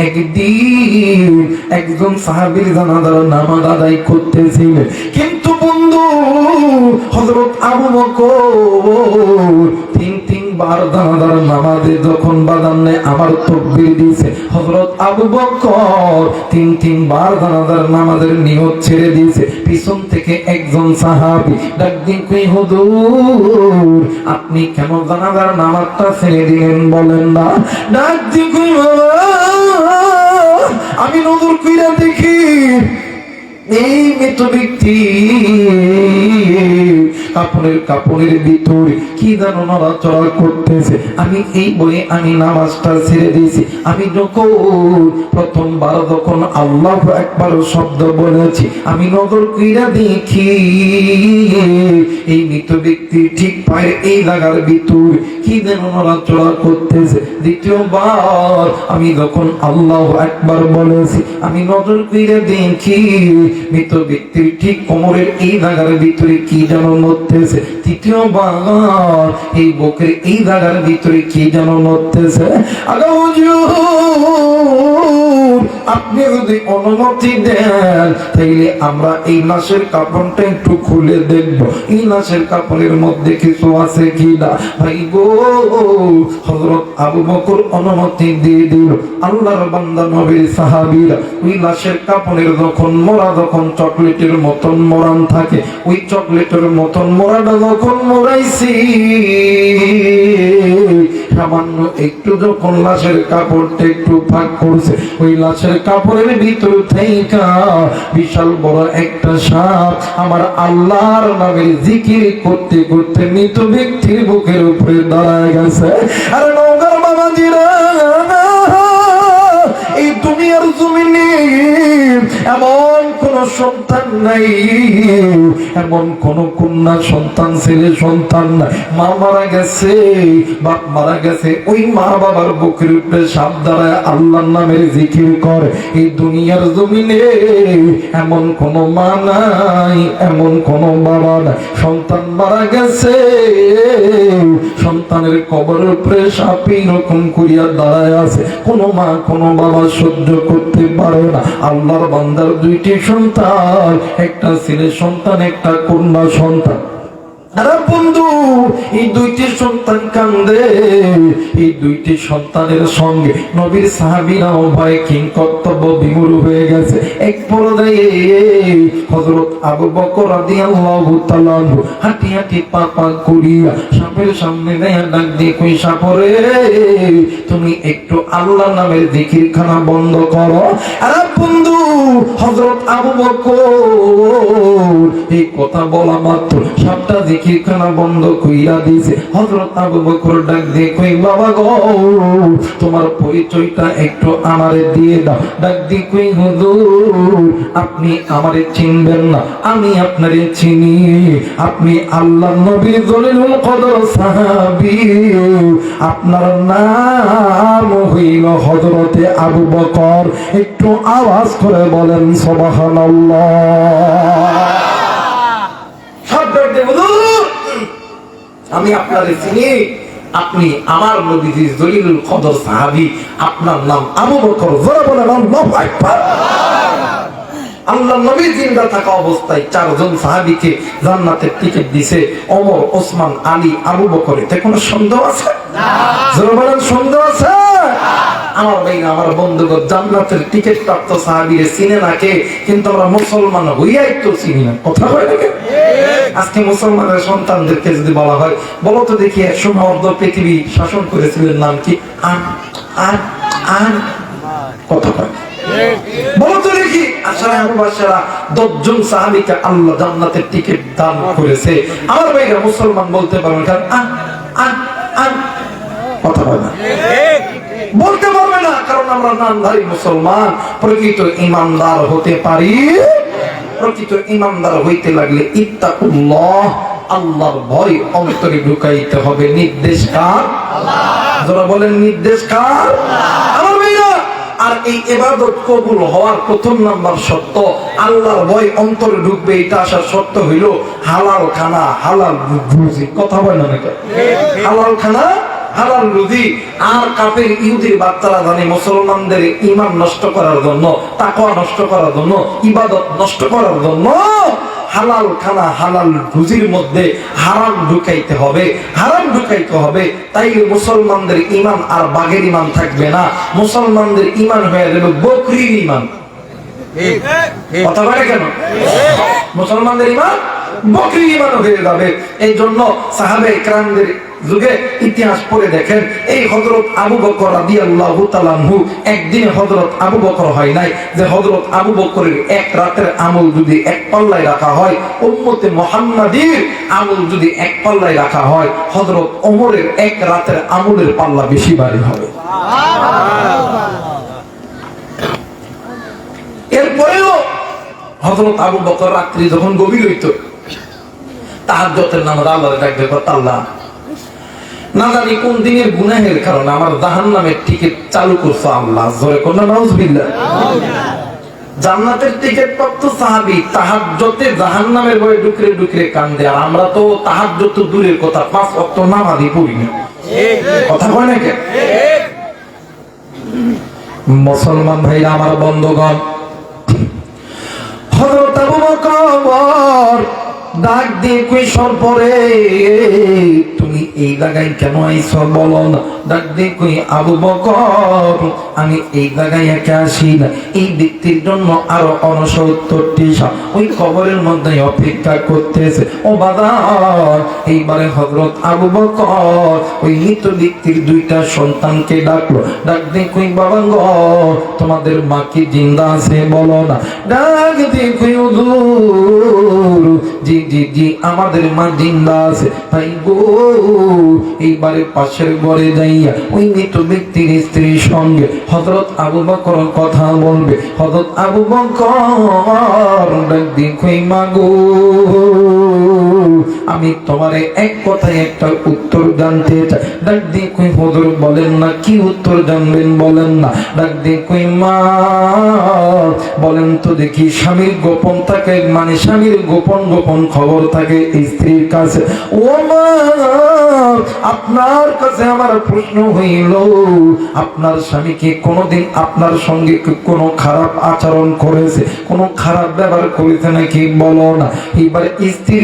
একদিন একজন সাহাবীর জানাজার নামাজ আদায় করতেছিলেন, কিন্তু বন্ধু হযরত আবু বকর তিনবার জানাজার নামাজে যখন বাজানে আমার তাকবীর দিয়েছে, হযরত আবু বকর তিনবার জানাজার নামাজের নিয়ত ছেড়ে দিয়েছে। পিছন থেকে একজন সাহাবী ডাক দিয়ে কই, হুজুর আপনি কেন জানাজার নামাজটা ছেড়ে দিলেন বলেন না? ডাক দিয়ে কই, আমি নজর কইরা দেখি এই মৃত ব্যক্তি কাপড়ের ভিতরে কি যেন নড়াচড়া করতেছে। আমি এই বলে আমি নামাজটা ছেড়ে দিয়েছি। আমি যখন প্রথমবার যখন আল্লাহু আকবার শব্দ বলেছি, আমি নজর কইরা দেখি এই মৃত ব্যক্তি ঠিক পায়ের এই জায়গার ভিতরে কি যেন নড়াচড়া করতেছে। দ্বিতীয়বার আমি যখন আল্লাহু আকবার বলেছি, আমি নজর কইরা দেখি মৃত ব্যক্তির ঠিক কোমরের এই জায়গার ভিতরে কি যেন নড়তেছে। তৃতীয়বার এই বুকের এই জায়গার ভিতরে কি যেন নড়তেছে। আপনি যদি অনুমতি দেন তাইলে আমরা এই লাশের কাপড়টা একটু খুলে দেখব, এই লাশের কাপড়ের মধ্যে কিছু আছে কিনা। ভাই গো, হযরত আবু বকর অনুমতি দিয়ে দিল। আল্লাহর বান্দা নবীর সাহাবীরা ওই লাশের কাপড়ের যখন মোড়া যখন চকলেটের মতন মোড়ান থাকে, ওই চকলেটের মতন মোড়াটা যখন মোড়াইছি, সামান্য একটু যখন লাশের কাপড়টা একটু ফাঁক করছে, ওই লাশের কাপড়ের ভিতর থেকে বিশাল বড় একটা সাপ আমার আল্লাহর নামের জিকির করতে করতে মৃত ব্যক্তির বুকের উপরে দাঁড়ায় গেছে। আর নওগাঁর বাবাজিরা, এই দুনিয়ার জমিনে এমন কোন সন্তান নাই, এমন কোন কন্যা সন্তান ছেলে সন্তান নাই, মা মারা গেছে বাপ মারা গেছে, ওই মা বাবার বুকের উপরে সাপ দাঁড়ায় আল্লাহর নামের জিকির করে। এই দুনিয়ার জমিনে এমন কোন মা নাই, এমন কোন বাবা নাই, সন্তান মারা গেছে সন্তানের কবরের উপরে সাপ এরকম করিয়া দাঁড়ায় আছে। কোন মা কোন বাবা সহ্য করতে পারে না। আল্লাহর বান্দার দুইটি সন্তান, একটা ছেলে সন্তান একটা কন্যা সন্তান। আরে বন্ধু, এই দুইটি সন্তান কান্দে, এই দুইটি সন্তানের সঙ্গে নবীর সাহাবীরাও ভয় কিং কর্তব্য বিমূঢ় হয়ে গেছে। এক পর্যায়ে হযরত আবু বকর রাদিয়াল্লাহু তাআলা হাঁটি হাঁটি পা পা করিয়া সাপের সামনে গিয়ে ডাক দিয়ে কই, সাপরে তুমি একটু আল্লাহর নামের জিকিরখানা বন্ধ করো। আরে বন্ধু, হযরত আবু বকর এই কথা বলা মাত্র সাপটা জিকিরখানা বন্ধ কইরা দিয়েছে। হযরত আবু বকর ডাক দিয়ে কই, বাবা গো তোমার পরিচয়টা একটু আমারে দিয়ে দাও। ডাক দিয়ে কই, হুজুর আপনি আমারে চিনবেন না, আমি আপনারে চিনি। আপনি আল্লাহর নবী জলিলুল কদর সাহাবী, আপনার নাম হইল হযরতে আবু বকর। একটু আওয়াজ করে বলেন সুবহানাল্লাহ। আমি আপনারে চিনি, আপনি আমার নবীজি জলিলুল কদর সাহাবী, আপনার নাম আবু বকর। জোরে বলেন আল্লাহু আকবার। আল্লাহ নবী জিন্দা থাকা অবস্থায় চারজন সাহাবীকে জান্নাতের টিকিট দিয়েছে, ওমর, ওসমান, আলী, আবু বকর। এতে কোনো সন্দেহ আছে? না। জোরে বলেন সন্দেহ আছে? আমার ভাই, আমার বন্ধুগণ, জান্নাতের টিকিট প্রাপ্ত সাহাবীরে চিনে না কে, কিন্তু আমরা মুসলমান হইয়াই তো চিনি না। কথা হয় না? আজকে মুসলমানের সন্তানদেরকে যদি বলা হয়, বলো তো দেখি একসময় অর্ধ পৃথিবী শাসন করেছিলেন, নাম কি? কথা হয়, বলো তো দেখি। আসলে আমার 10 জন সাহাবীকে আল্লাহ জান্নাতের টিকিট দান করেছে। আমার ভাইরা মুসলমান বলতে পারবেন, কারণ কথা হয় না, বলতে পারবে না। আমরা নামধারী মুসলমান প্রকৃত ইমানদার হতে পারি? প্রকৃত ইমানদার হইতে লাগলে ইত্তাকুল্লাহ, আল্লাহর ভয় অন্তরে ঢুকাইতে হবে। নির্দেশ কার? আল্লাহ। যারা বলেন নির্দেশ কার? আমার ভাইরা, আর এই ইবাদত কবুল হওয়ার প্রথম নাম্বার শর্ত আল্লাহর ভয় অন্তরে ঢুকবে। এটা আসার শর্ত হইল হালাল খানা, হালাল রুজি। কথা বলেন না? হালাল খানা, হালাল রুজি। আর কাফের ইহুদির বাচ্চারা জানে মুসলমানদের ঈমান নষ্ট করার জন্য, তাকওয়া নষ্ট করার জন্য, ইবাদত নষ্ট করার জন্য হালাল খানা, হালাল রুজির মধ্যে হারাম ঢুকাইতে হবে, হারাম ঢুকাইতে হবে। তাই মুসলমানদের ঈমান আর বাঘের ঈমান থাকবে না, মুসলমানদের ঈমান হয়ে যাবে বকরির ঈমান। কথা বলে কেন? মুসলমানদের ঈমান বকরির ঈমান হয়ে যাবে। এই জন্য সাহাবে ইকরামদের যুগে ইতিহাস পড়ে দেখেন, এই হযরত আবু বকর রাদিয়াল্লাহু তাআলা আনহু, একদিন হযরত আবু বকর হয় নাই যে হযরত আবু বকরের এক রাতের আমল যদি এক পাল্লায় রাখা হয়, উম্মতে মুহাম্মাদীর আমল যদি এক পাল্লায় রাখা হয়, হযরত ওমরের এক রাতের আমলের পাল্লা বেশি ভারী হবে। এরপরেও হযরত আবু বকর রাত্রি যখন গভীর হইত, তাহাজ্জুদের নামাজ আল্লাহর ডাক দিয়ে বলতো, আল্লাহ, না জানি কোন দিনের গুনাহের কারণে আমার জাহান্নামের টিকিট চালু করছো আল্লাহ। জোরে কোন নাউজুবিল্লাহ। জান্নাতের টিকিট প্রাপ্ত সাহাবী তাহাজ্জুদে জাহান্নামের ভয়ে ডুকরে ডুকরে কান্দে, আর আমরা তো তাহাজ্জুদ তো দূরের কথা, 5 ওয়াক্ত নামাজই পড়ি না। কথা কয় না কে? মুসলমান ভাইরা আমার, বন্ধুগণ, হযরত আবু বকর ডাক দিয়ে কই সরপরে তুমি এই জায়গায় কেন আইছো বলো না? ডাক দিয়ে কই আবু বকর, আমি এই জায়গায় একা আসি না, এই ব্যক্তির জন্য আরো 69টি ওই কবরের মধ্যে অপেক্ষা করতেছে। ও বাদান, এইবারে হযরত আবু বকর ওই মৃত ব্যক্তির 2টা সন্তানকে ডাকলো। ডাক দিয়ে কই বাবা গো, তোমাদের মা কি জিন্দা আছে বলো না? ডাক দিয়ে কই হুজুর, জি জি জি, আমাদের মা জিন্দা আছে। তাই গো, এইবারে পাশের ঘরে যাইয়া ওই মৃত ব্যক্তির স্ত্রীর সঙ্গে হযরত আবু বকর কথা বলবে। হযরত আবু বকর ডাক দিয়ে কই মা গো, আমি তোমারে এক কথায় একটা উত্তর জানতে চাই। ডাক দিয়ে কই হুজুর বলেন না, কি উত্তর জানবেন বলেন না? ডাক দিয়ে কই মা, বলেন তো দেখি, স্বামীর গোপন থাকে, মানে স্বামীর গোপন গোপন খবর থাকে স্ত্রীর কাছে। ও মা, আপনার কাছে আমার প্রশ্ন হইল, আপনার স্বামী কি কোনোদিন আপনার সঙ্গে কোনো খারাপ আচরণ করেছে, কোনো খারাপ ব্যবহার করেছে নাকি বলো না? এবার স্ত্রী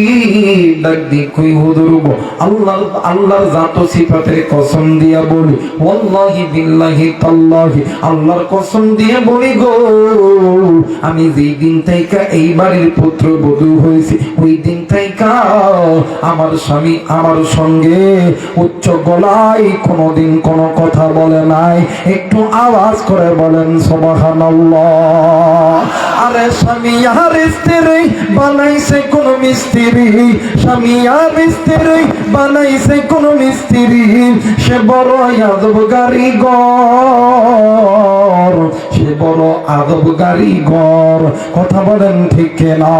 ডাক দিয়ে কই হুজুর গো, আল্লাহর জাত সিফাতের কসম দিয়া বলি, ওয়াল্লাহি বিল্লাহি তাল্লাহি, আল্লাহর কসম দিয়ে বলি গো, আমি যেই দিন থেকে এই বাড়ির পুত্রবধূ হয়েছি, ওই দিন থেকে আমার স্বামী আমার সঙ্গে উচ্চ গলায় কোনোদিন কোনো কথা বলে নাই। একটু আওয়াজ করে বলেন সুবহানাল্লাহ। আরে স্বামী আর স্ত্রী বানাইছে কোন মিস্ত্রি, স্বামী আর স্ত্রী বানাইছে কোন মিস্ত্রি, সে বড় আদব কারিগর, সে বড় আদব কারিগর। কথা বলেন ঠিক না?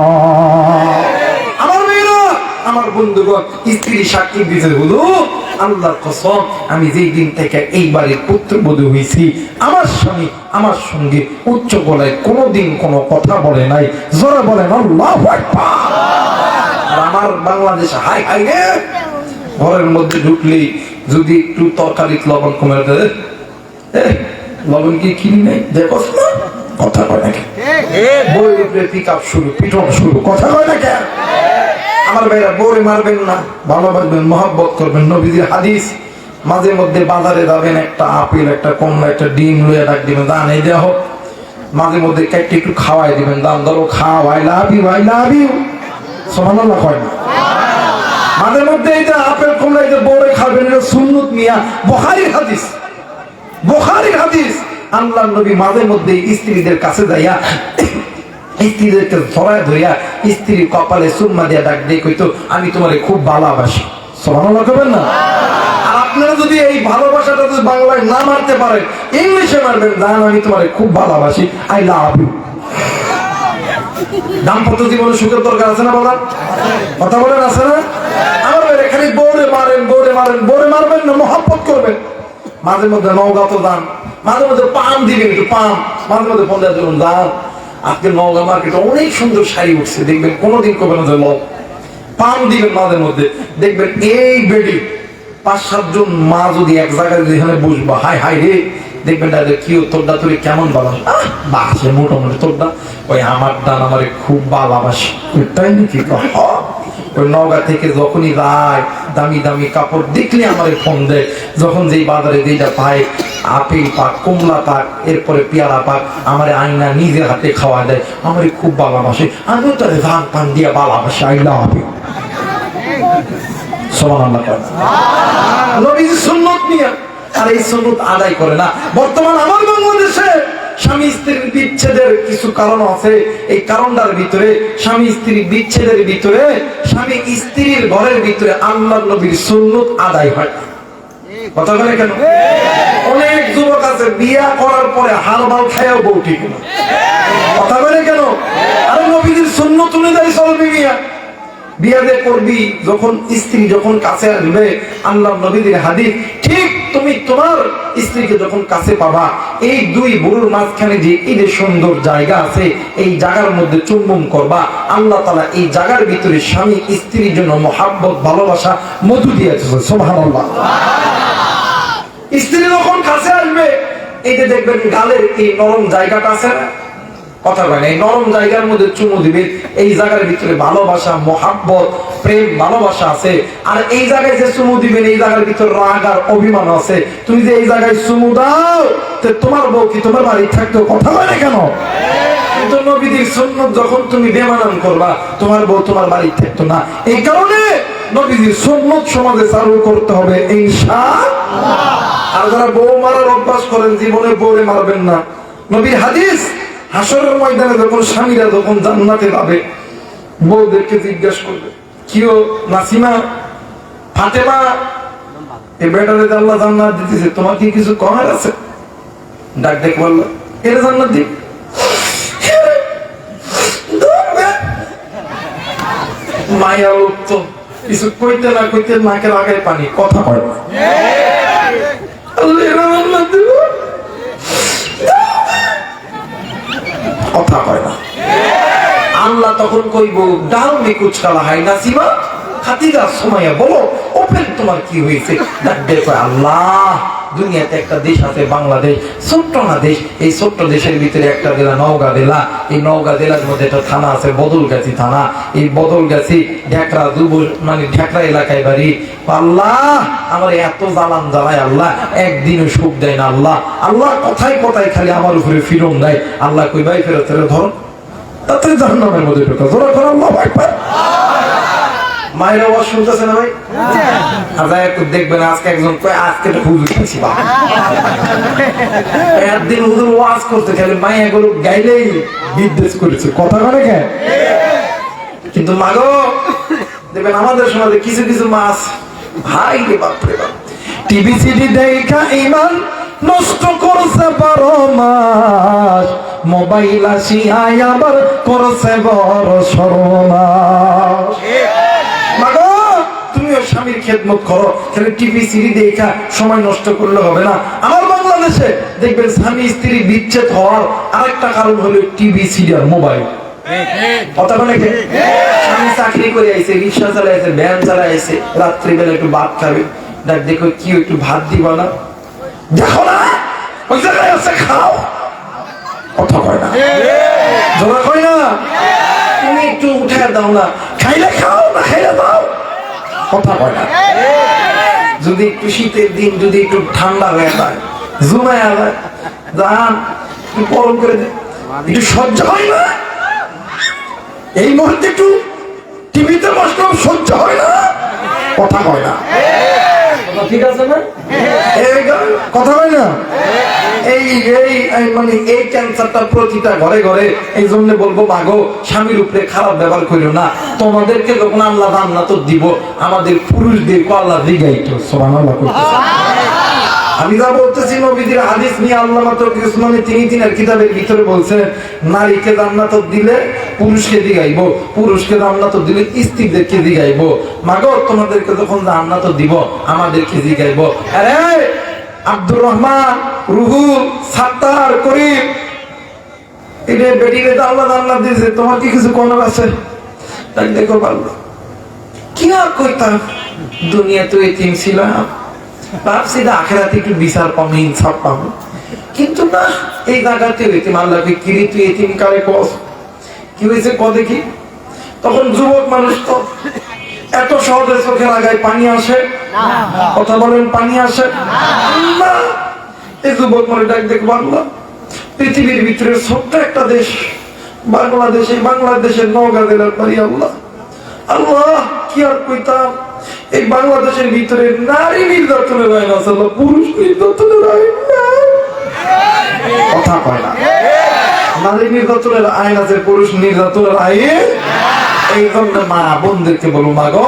আমার মেয়েরা, আমার বন্ধুগণ, স্ত্রী সাক্ষী দিতে হলো, আল্লাহর কসম, আমি যেই দিন থেকে এই বাড়ির পুত্রবধূ হয়েছি, আমার স্বামী আমার সঙ্গে উচ্চ গলায় কোনোদিন কোনো কথা বলে নাই। জোরে বলেন আল্লাহু আকবার। আর আমার বাংলাদেশে হাই হাই রে, ঘরের মধ্যে ঢুকলেই যদি একটু তরকারি লবণ কমে দেয়, লবণ কি কিনি নাই দেখো না, কথা কয় নাকি? বইয়ের উপরে পিক আপ শুরু, পিটন শুরু, কথা কয় না কেন? আমার ভাইরা, বউরে মারবেন না, ভালোবাসবেন, মহব্বত করবেন। নবীজির হাদিস, মাঝে মধ্যে বাজারে যাবেন, একটা আপেল, একটা কমলা, একটা ডিম লইয়া ডাক দিবেন, দান এই দেহ, মাঝে মধ্যে কেটে একটু খাওয়াই দিবেন, দান ধরো খাও, I love you, I love you, সুবহানাল্লাহ কয় না? মাঝে মধ্যে এই যে আপেল কমলা এই যে বউরে খাবেন, এটা সুন্নত মিয়া, বুখারীর হাদিস, বুখারীর হাদিস। আল্লাহর নবী মাঝে মধ্যে স্ত্রীদের কাছে যাইয়া স্ত্রীদেরকে ধরায় ধরিয়া স্ত্রীর কপালে সুম্মা দিয়া ডাক দিয়ে কইতো, আমি তোমারে খুব ভালোবাসি। সুবহানাল্লাহ কইবেন না? আর আপনারা যদি এই ভালোবাসাটা যদি বাংলায় না মারতে পারেন, ইংলিশে মারবেন, জান আমি তোমারে খুব ভালোবাসি, আই লাভ ইউ। দাম্পত্য জীবনে সুখের দরকার আছে না বলা? কথা বলেন আছে না? আমার এখানে বোরে মারেন, বোরে মারেন, বোরে মারবেন না, মহব্বত করবেন। মাঝে মধ্যে নওগাঁ তো যান, মাঝে মধ্যে পাম দিবেন, একটু পাম, মাঝে মধ্যে ফোন দেওয়া চলুন যান, আজকে নওগাঁ মার্কেটে অনেক সুন্দর শাড়ি উঠছে, দেখবেন কোনোদিন করবেন না যে লোক পাম দিবেন। মাঝে মধ্যে দেখবেন এই বেডি 5-7 জন মা যদি এক জায়গায় যেখানে বসবো, হাই হাই রে, দেখবেন কি তোরটা তুই কেমন বালাস বাসে, মোটামুটি তোরটা ওই আমার ডান আমারে খুব ভালোবাসে, তাই নাকি? ওই নওগাঁ থেকে যখনই যায় দামি দামি কাপড় দেখলে আমার ফোন দেয়, যখন যেই বাজারে যেটা পায়, আপেল পাক, কমলা পাক, এরপরে পেয়ারা পাক, আমার আইনা নিজে হাতে খাওয়া দেয়, আমার খুব ভালোবাসে, আমিও তার ধান পান দিয়া ভালোবাসে, আইলা হবে। নবীজি সুন্নত নিয়ে, আর এই সুন্নত আদায় করে না। বর্তমান আমার বাংলাদেশে স্বামী স্ত্রীর বিচ্ছেদের কিছু কারণ আছে। এই কারণটার ভিতরে স্বামী স্ত্রীর বিচ্ছেদের ভিতরে স্বামী স্ত্রীর ঘরের ভিতরে আল্লাহর নবীর সুন্নত আদায় হয়। কথা বলে কেন? অনেক যুবক আছে বিয়া করার পরে হালবাল খায়ও বউ ঠিক না। কথা বলে কেন? আরে নবীর সুন্নত অনুযায়ী চলবি মিয়া। বিয়া দিয়ে করবি, যখন স্ত্রী যখন কাছে আসবে, আল্লাহর নবীর হাদিস, ঠিক তুমি তোমার স্ত্রীকে যখন কাছে পাবা, এই দুই বুড়োর মাঝখানে যে এই যে সুন্দর জায়গা আছে, এই জায়গার মধ্যে চুম্বন করবা। আল্লাহ তাআলা এই জায়গার ভিতরে স্বামী স্ত্রীর জন্য মহাব্বত, ভালোবাসা, মধু দিয়েছে। সুবহানাল্লাহ। স্ত্রী যখন কাছে আসবে, এই যে দেখবেন গালের এই নরম জায়গাটা আছে না, কথা বলেন, এই নরম জায়গার মধ্যে চুমু দিবে, এই জায়গার ভিতরে ভালোবাসা, মহাব্বত, প্রেম, ভালোবাসা আছে। আর এই জায়গায় যে চুমু দিবেন, এই জায়গার ভিতরে রাগ আর অভিমান আছে। তুমি যে এই জায়গায় চুমু দাও, তো তোমার বউ কি তোমার বাড়ি থাকতো? কথা বলে না কেন? কিন্তু নবীর সুন্নাত যখন তুমি বেমানান করবা, তোমার বউ তোমার বাড়ি থাকতো না। এই কারণে নবীর সুন্নাত সমাজে চালু করতে হবে ইনশাআল্লাহ। আর যারা বউ মারার অভ্যাস করেন, জীবনে বউরে মারবেন না। নবীর হাদিস, হাসরের ময়দানে যখন স্বামীরা যখন জান্নাতে যাবে, বউদেরকে জিজ্ঞাসা করবে, কিও নাসিমা, ফাতেমা, এই বেটারে আল্লাহ জান্নাত দিতেছে, তোমার কি কিছু কমার আছে? ডাক দেখে বলল, এর জান্নাত দিক। মায়া লোক তো কিছু কইতে না কইতে নাকের আগে পানি, কথা কয় না। কথা কয় না। আল্লাহ তখন কইব, ডাল মে কুছ কালা হাই নাসিমা, খাতিজা সুমাইয়া বলো, ওপেন তোমার কি হয়েছে? দেখো আল্লাহ, দুনিয়াতে একটা দেশ আছে বাংলাদেশ, ছোট্ট না দেশ, এই ছোট্ট দেশের ভিতরে একটা জেলা নওগাঁ জেলা। এই নওগাঁ জেলার মধ্যে একটা থানা আছে বদলগাছি থানা। এই বদলগাছি ঢেকরা মানে ঢেকরা এলাকায় বাড়ি। আল্লাহ আমার এত জ্বালান জ্বালায়, আল্লাহ একদিনও সুখ দেয় না। আল্লাহ আল্লাহ কথায় কথায় খালি আমার উপরে ফিরন দেয়। আল্লাহ কই ভাই ফেরত ধরো, তাতে জাহান্নামের মধ্যে ঢোকা। ধরো ধরো, আল্লাহু আকবার। মায়ের আওয়াজ শুনতেছে না ভাই? আচ্ছা একটু দেখবেন, আজকে একজন কয় আজকে হুজুর খাচ্ছি, একদিন হুজুর ওয়াজ করতে খালি মাইয়া গরু গাইলেই বিদ্বেষ করেছে। কথা বলে কেন? কিন্তু মাগো দেখবেন আমাদের সমাজে কিছু কিছু মাছ, ভাই রে বাপরে বাপ, টিভি সিডি দেখা ইমান নষ্ট করছে 12 মাস, মোবাইল আসিয়া আবার করছে বড় সর্বনাশ। মাগো তুমিও স্বামীর খেদমত করো, খালি টিভি সিডি দেখা সময় নষ্ট করলে হবে না। আমার বাংলাদেশে দেখবেন স্বামী স্ত্রী বিচ্ছেদ হওয়ার আরেকটা কারণ হলো টিভি সিডি আর মোবাইল। কথা বলে স্বামী চাকরি করে আইছে, রিক্সা চালাইছে, ভ্যান চালাইছে, রাত্রিবেলা একটু ভাত খাবে, দেখ দেখো কি একটু ভাত দিবা না, দেখো না ওই জায়গায় আছে, খাও। কথা কয় না, জোড়া কয় না, তুমি একটু উঠে দাও না, খাইলে খাও না খাইলে দাও। কথা কয় না। যদি একটু শীতের দিন যদি একটু ঠান্ডা হয়ে যায়, জুমায় যায়, যান একটু গরম করে দে, একটু সহ্য হয় না। এই মুহূর্তে একটু টিভিতে বসলেও সহ্য হয় না। কথা কয় না। ঠিক আছে না? কথা হয় না? এই এই মানে এই ক্যান্সারটা প্রতিটা ঘরে ঘরে। এই জন্য বলবো মাগো, স্বামীর উপরে খারাপ ব্যবহার করিও না। তোমাদেরকে যখন আল্লাহ জান্নাত দিব, আমাদের পুরুষদেরকে আল্লাহ দিগাইতো। সুবহানাল্লাহ। আমি যা বলতেছি নবীজির হাদিস নিয়ে আল্লামা তৌফিক উসমানী তিনি তিনের কিতাবের ভিতরে বলছেন, নারীকে জান্নাত দিলে পুরুষকে দিগাইব, পুরুষকে জান্নাত দিলে স্ত্রীদেরকে দিগাইব। মাগো, তোমাদেরকে যখন জান্নাত দিব, আমাদেরকে দিগাইব। আরে আব্দুর রহমান, রুহুল, সাত্তার, করিম, এটা বেটিরে তো আল্লাহ জান্নাত দিয়েছে, তোমার কি কিছু কোন আছে? তাই দেখো পারলো কি আর কইতাম, দুনিয়া তো এতিম ছিলাম, ভাবছি না আখেরাতে একটু বিচার পাবো, ইনসাফ পাবো, কিন্তু না, এই জায়গাতে এতিম। আল্লাহকে কিরি তুই এতিম কারে কস? কি হয়েছে ক দেখি? তখন যুবক মানুষ তো এত সহজে চোখে লাগায় পানি আসে? কথা বলেন, পানি আসে না? এই যুবক মানুষ ডাক দেখবো, আল্লাহ পৃথিবীর ভিতরে ছোট্ট একটা দেশ বাংলাদেশ, এই বাংলাদেশের নওগাঁ জেলার বাড়ি। আল্লাহ আল্লাহ কি আর কইতাম, এই বাংলাদেশের ভিতরে নারী নির্যাতনের আইন আছে, পুরুষ নির্যাতনের আইন নাই। কথা কয় না? নারী নির্যাতনের আইন আছে, পুরুষ নির্যাতনের আইন। এই জন্য মা বোনদেরকে বলো, মা গো,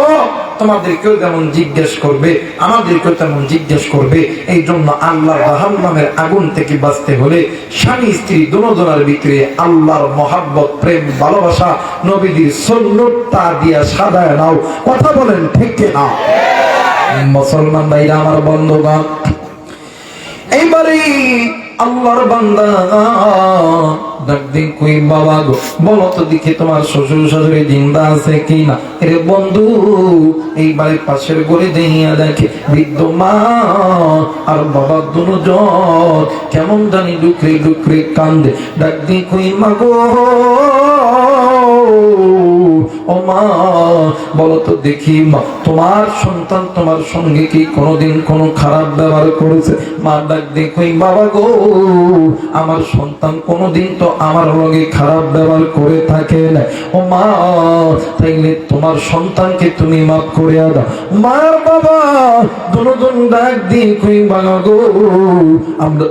তোমাদেরকেও যেমন জিজ্ঞেস করবে, আমাদেরকেও তেমন জিজ্ঞেস করবে। এই জন্য আল্লাহর জাহান্নামের আগুন থেকে বাঁচতে হলে স্বামী স্ত্রী দুজনের ভিতরে আল্লাহর মহাব্বত, প্রেম, ভালোবাসা, নবীজির সুন্নতটা দিয়া সাজায় নাও। কথা বলেন ঠিক কিনা? মুসলমান ভাইরা আমার, বন্ধুগণ, এইবারে আল্লাহর বান্দা ডাক দিন, কই বাবা গো, বলো তো দেখি তোমার শ্বশুর শাশুড়ি জিন্দা আছে কিনা? এর বন্ধু এই বাড়ির পাশের গড়ে দেখিয়া দেখে বৃদ্ধ মা আর বাবা দুজন কেমন জানি ডুকরে ডুকরে কান্দে। ডাক দিন, কই মা গো, ও মা, বলো তো দেখি মা, তোমার সন্তান তোমার সঙ্গে কি কোনোদিন কোনো খারাপ ব্যবহার করেছে? মা ডাক দিয়ে কই, বাবা গো, আমার সন্তান কোনোদিন তো আমার লগে খারাপ ব্যবহার করে থাকে না। ও মা, তাইলে তোমার সন্তানকে তুমি মাফ করে দাও। মার বাবা দুজন ডাক দিয়ে কই, বাবা গো, আমরা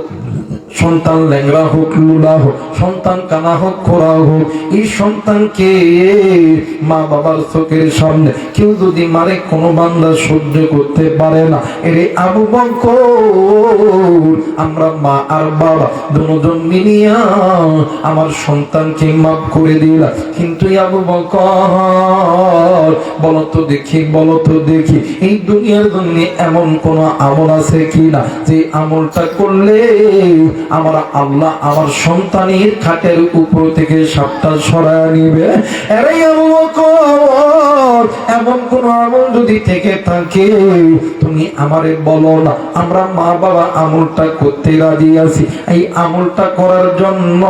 সন্তান ল্যাংড়া হোক, লুলা হোক, সন্তান কানা হোক, খোড়া হোক, এই সন্তানকে মা বাবার চোখের সামনে কেউ যদি মারে, কোনো বান্দা সহ্য করতে পারে না। এরে আবু বকর, আমরা মা আর বাবা দুজন মিলিয়া আমার সন্তানকে মাফ করে দিলাম। কিন্তু আবু বকর, বলো তো দেখি, বলো তো দেখি, এই দুনিয়ার জন্য এমন কোন আমল আছে কিনা যে আমলটা করলে আমার আল্লাহ আমার সন্তানের খাটের উপর থেকে সাপটা সরায় নিবে? আরে আবু বকর, এমন কোন আমল যদি থেকে থাকে তুমি আমারে বলো না, আমরা মা বাবা আমলটা করতে রাজি আছি। এই আমলটা করার জন্য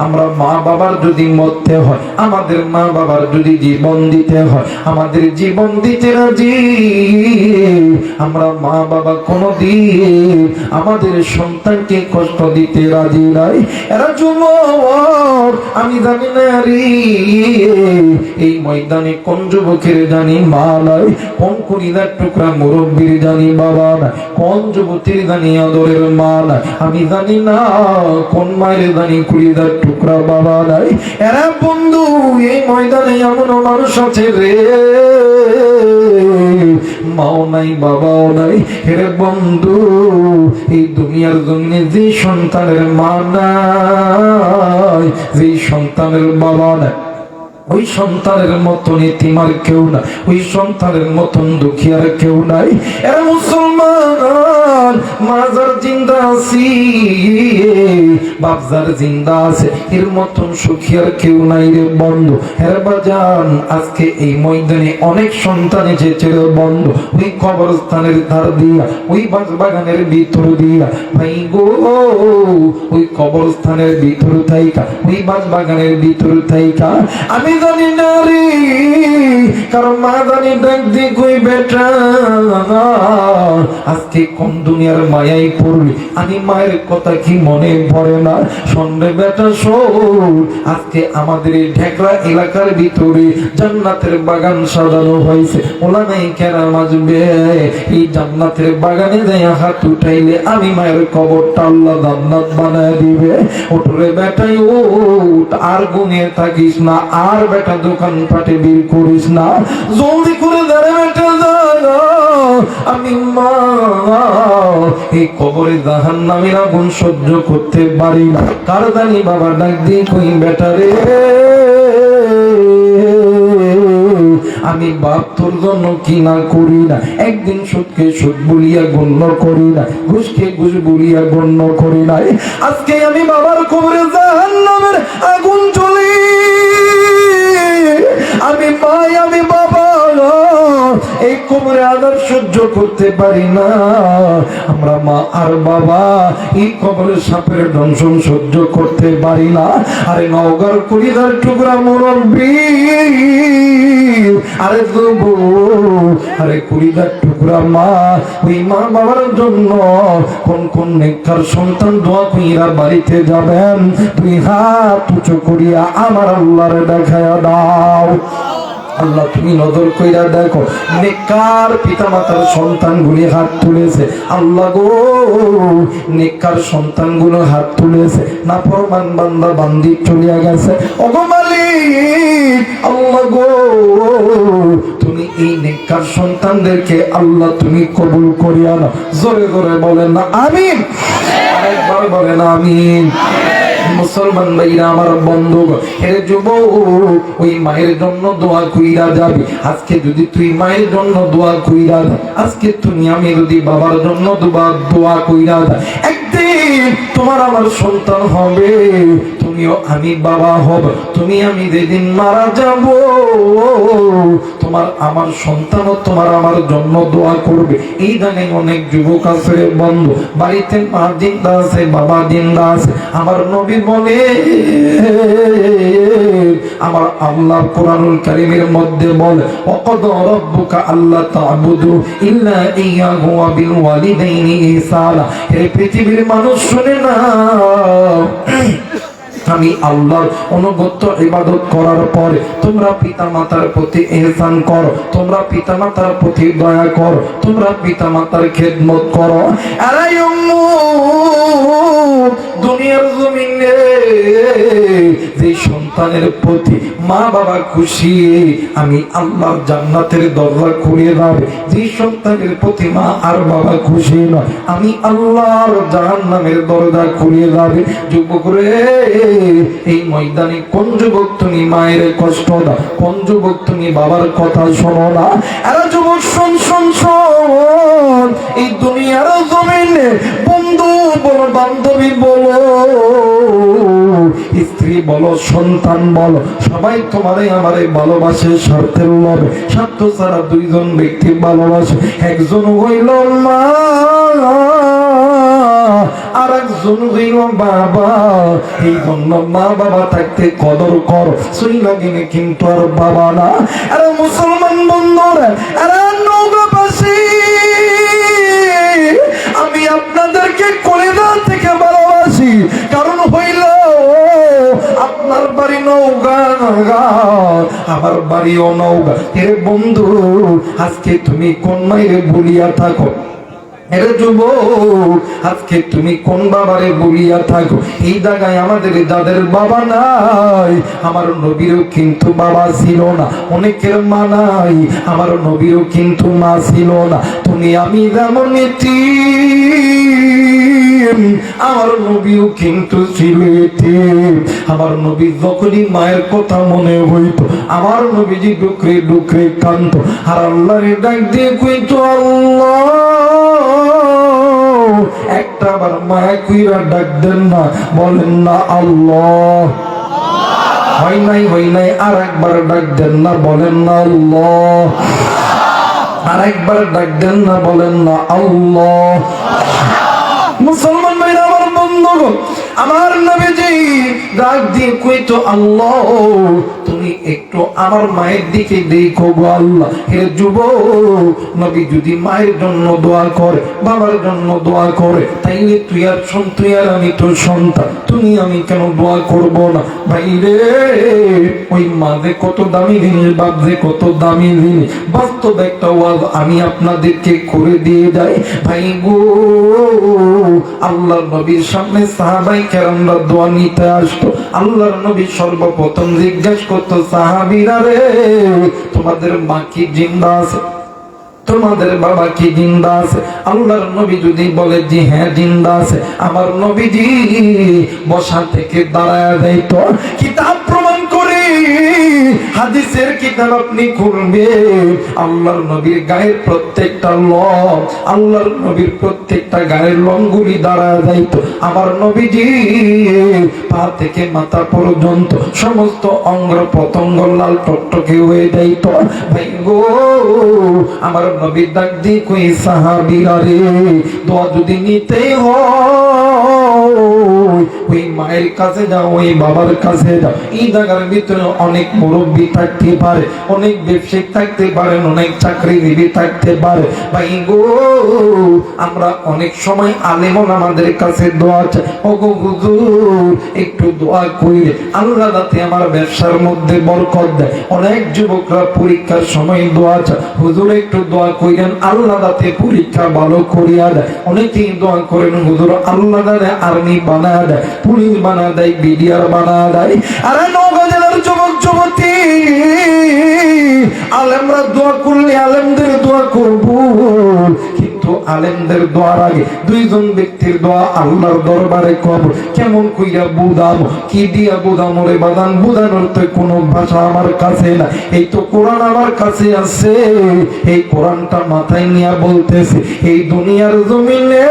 আমরা মা বাবার যদি মরতে হয়, আমাদের মা বাবার যদি জীবন দিতে হয়, আমাদের জীবন দিতে রাজি। আমরা মা বাবা কোনদিন আমাদের সন্তানকে কষ্ট দিতে রাজি নাই। এরা যুবক, আমি জানি না রে, এই ময়দানে কোন যুবকের জানি মা নাই, কোন কলিজার টুকরা মুরব্বীর জানি বাবা নাই, কোন যুবতীর জানি আদরের মা নাই, আমি জানি না কোন মায়ের জানি কলিজার টুকরা বাবা নাই। এরা বন্ধু, এই ময়দানে এমন মানুষ আছে রে, মাও নাই, বাবাও নাই। হেরে বন্ধু, এই দুনিয়ার জন্য যে সন্তানের মা নাই, যে সন্তানের বাবা নাই, ওই সন্তানের মতন এতিম আর কেউ না, ওই সন্তানের মতন দুঃখী আর কেউ নাই। এরা মুসলমান, মাজার জিন্দা আছি, বাপজার জিন্দা আছে, এর মতন সুখী আর কেউ নাই রে বন্ধু। হের বাজান, আজকে এই ময়দানে অনেক সন্তান এসেছে রে বন্ধু, ওই কবরস্থানের ধার দিয়া, ওই বাগানের ভিতর দিয়া, ভাই গো, ওই কবরস্থানের ভিতর থাইকা, ওই বাগানের ভিতর থাইকা, আমি জানি না রে, কারণ মা জানি ডাক দিয়ে কই, বেটা আজকে কোন দুনিয়ার মায়াই পড়লি, আমি মায়ের কথা কি মনে পড়ে না। সন্ধ্যে বেটা শোন, আজকে আমাদের এই ঢেকরা এলাকার ভিতরে জান্নাতের বাগান সাজানো হয়েছে। ওলামায়ে কেরাম আসবে, এই জান্নাতের বাগানে যাই হাত উঠাইলে আমি মায়ের কবরটা আল্লাহ জান্নাত বানায় দিবে। ওঠরে বেটাই ওঠ, আর ঘুমিয়ে থাকিস না, আর বেটা দোকান পাটে বের করিস না, জলদি করে দাঁড়ে বেটা যা। আমি মা এই কবরে জাহান্নামের আগুন সহ্য করতে পারি না। কার জানি বাবা ডাক দিয়ে কই বেটা রে, আমি বাপ তোর জন্য কি না করি না। একদিন সুদকে সুদ বলিয়া গণ্য করি না, ঘুষকে ঘুষ বলিয়া গণ্য করি নাই। আজকে আমি বাবার কবরে জাহান্নামের আগুন চলি। আমি মাই, আমি বাবা এই কবরে আযাব সহ্য করতে পারি না। আমরা মা আর বাবা এই কবরে সাপের দংশন সহ্য করতে পারি না। আরে নওগাঁর কলিজার টুকরা মুরব্বী, আরে তবু আরে কলিজার টুকরা মা, ওই মা বাবার জন্য কোন কোন নেককার সন্তান দোয়া কইরা বাড়িতে যাবেন, দুই হাত উঁচু করিয়া আমার আল্লাহর দেখায়া দাও। আল্লাহ তুমি নজর কইরা দেখো, নেককার পিতামাতার সন্তানগুলি হাত তুলেছে। আল্লাহ গো, নেককার সন্তানগুলো হাত তুলেছে, নাফরমান বান্দা বান্দি চলিয়া গেছে। ওগো মালিক, আল্লাহ গো, তুমি এই নেককার সন্তানদেরকে আল্লাহ তুমি কবুল করিয়া নাও। জোরে জোরে বলেন না আমিন, আরেকবার বলেন আমিন। মুসলমান ভাইরা আমার বন্ধু, হে যুবক, ওই মায়ের জন্য দোয়া কইরা যাবি। আজকে যদি তুই মায়ের জন্য দোয়া কইরা যা, আজকে তুমি আমি যদি বাবার জন্য দোয়া কইরা যা, একদিন তোমার আমার সন্তান হবে, তুমিও আমি বাবা হব। তুমি আমি যেদিন মারা যাব, তোমার আমার সন্তানও তোমার আমার জন্য দোয়া করবে। এই জানে অনেক যুবক আছে বন্ধু, বাড়িতে মা জিন্দা আছে, বাবা জিন্দা আছে। আমার নবী বলে, আমার আল্লাহ কোরআনুল কারীমের মধ্যে বলে, ওয়াকাদা রাব্বুকা আল্লা তা'বুদু ইল্লা ইয়াহু ওয়া বিল ওয়ালিদাইনি ইহসানা। এই পৃথিবীর মানুষ শুনে না, আমি আল্লাহর অনুগত ইবাদত করার পরে তোমরা পিতামাতার প্রতি ইহসান করো, তোমরা পিতামাতার প্রতি দয়া করো, তোমরা পিতামাতার খেদমত করো। আরে দুনিয়ার জমিনে যে সন্তানের প্রতি মা বাবা খুশি, আমি আল্লাহর জান্নাতের দরজা খুলে যাবে। যে সন্তানের প্রতি মা আর বাবা খুশি নয়, আমি আল্লাহর জাহান্নামের দরজা খুলে যাবে। যুবক রে, এই ময়দানে কোন যুবক তুমি মায়ের কষ্ট দাও, কোন যুবক তুমি বাবার কথা শোনো না? এরা যুবক শোন শোন শোন, এই দুনিয়ার জমিনে বন্ধু বলো, বান্ধবী বলো, স্ত্রী বলো, সন্তান বলো, সবাই তোমারে আমারে ভালোবাসে স্বার্থের লোভে। স্বার্থ ছাড়া দুইজন ব্যক্তি ভালোবাসে, একজন হইল মা আর একজন হইল বাবা। এই জন্য মা বাবা থাকতে কদর করো, চইলা গেলে কিন্তু আর বাবা না। আরে মুসলমান বন্ধুরা, আরে নওগাঁবাসী, আমি আপনাদেরকে কলিজা থেকে ভালোবাসি। কারণ হইল আপনার বাড়ি নওগাঁ, আমার বাড়িও নওগাঁ। এর বন্ধু, আজকে তুমি কোন মায়ের বলিয়া থাকো? এর যুবক, আজকে তুমি কোন বাবারে বলিয়া থাকো? এই জায়গায় আমাদের যাদের বাবা নাই, আমার নবীরও কিন্তু বাবা ছিল না। অনেকের মা নাই, আমার নবীরও কিন্তু মা ছিল না। তুমি আমি যেমন এতিম, আমার নবীও কিন্তু ছিল এতিম। আমার নবী যখনই মায়ের কথা মনে হইতো, আমার নবীজি ডুকরে ডুকরে কাঁদতো, আর আল্লাহরে ডাক দিয়ে কইতো, আল্লাহ, একটা বার মায়া কইরা ডাক দেন না, বলেন না আল্লাহ। হয় নাই, হয় নাই, আর একবার ডাক দেন না, বলেন না আল্লাহ। আর একবার ডাক দেন না, বলেন না আল্লাহ। মুসলমান ভাইরা আমার বন্ধু, আমার নবীজি ডাক দিয়ে কইতো, আল্লাহ, তুমি তুমি একটু আমার মায়ের দিকে দেখো গো আল্লাহ। হে যুবক, নবী যদি মায়ের জন্য দোয়া করে, বাবার জন্য দোয়া করে, তাইলে তুই আর আমি তো সন্তান, তুমি আমি কেন দোয়া করব না? ভাই রে, ওই মা যে কত দামি জিনিস, বাপ যে কত দামি জিনিস, বাস্তব একটা ওয়াজ আমি আপনাদেরকে করে দিয়ে যাই। ভাই গো, আল্লাহর নবীর সামনে সাহাবায়ে কেরামরা দোয়া নিতে আসতো। আল্লাহর নবী সর্বপ্রথম জিজ্ঞাসা করতো, সাহাবীরা রে, তোমাদের মা কি জিন্দা আছে? তোমাদের বাবা কি জিন্দা আছে? আল্লাহর নবী যদি বলে যে হ্যাঁ জিন্দা আছে, আমার নবীজি বসা থেকে দাঁড়ায় যাইতো। কিতাব প্রমাণ করে, হাদিসের কিতাব আপনি খুলবেন, আল্লাহর নবীর গায়ের প্রত্যেকটা লোম, আল্লাহর নবীর প্রত্যেকটা গায়ের লোমগুলি দাঁড়ায় যাইতো। আমার নবীজি পা থেকে মাথা পর্যন্ত সমস্ত অঙ্গ প্রত্যঙ্গ লাল টকটকে হয়ে যাইতো। ভাই গো, আমার নবী ডাক দিয়ে কই, সাহাবীরা রে, দোয়া যদি নিতে হয় ওই মায়ের কাছে যাও, ওই বাবার কাছে যাও। এই জায়গার ভিতরে অনেক মুরব্বী থাকতে পারে, অনেক ব্যবসায়িক থাকতে পারে, অনেক চাকরিজীবী থাকতে পারে। ভাই গো, আমরা অনেক সময় আলেমন আমাদের কাছে দোয়া চাই, ওগো হুজুর একটু দোয়া কইরে আল্লাহ যাতে আমার ব্যবসার মধ্যে বরকত দেয়। অনেক যুবকরা পরীক্ষার সময় দোয়া চায়, হুজুর একটু দোয়া কইরেন আল্লাহ যাতে পরীক্ষা ভালো করিয়া দেয়। অনেকেই দোয়া করেন, হুজুর আল্লাহ যাতে আর্মি বানায় দেয়, পুলিশ বানায় দেয়, বিডিআর বানায় দেয়। আরে নওগাঁ জেলার যুবক যুবতী, আলেমরা দোয়া করলে আলেমদের দোয়া করব, কিন্তু আলেমদের দোয়ার আগে দুইজন ব্যক্তির দোয়া আল্লাহর দরবারে কবর। কেমন কইরা বুঝাবো, কি দিয়া বুঝাবো রে বাদান? বুঝানোর তো কোনো ভাষা আমার কাছে না। এই তো কোরআন আমার কাছে আছে, এই কোরআনটা মাথায় নিয়ে বলতেছে, এই দুনিয়ার জমিনে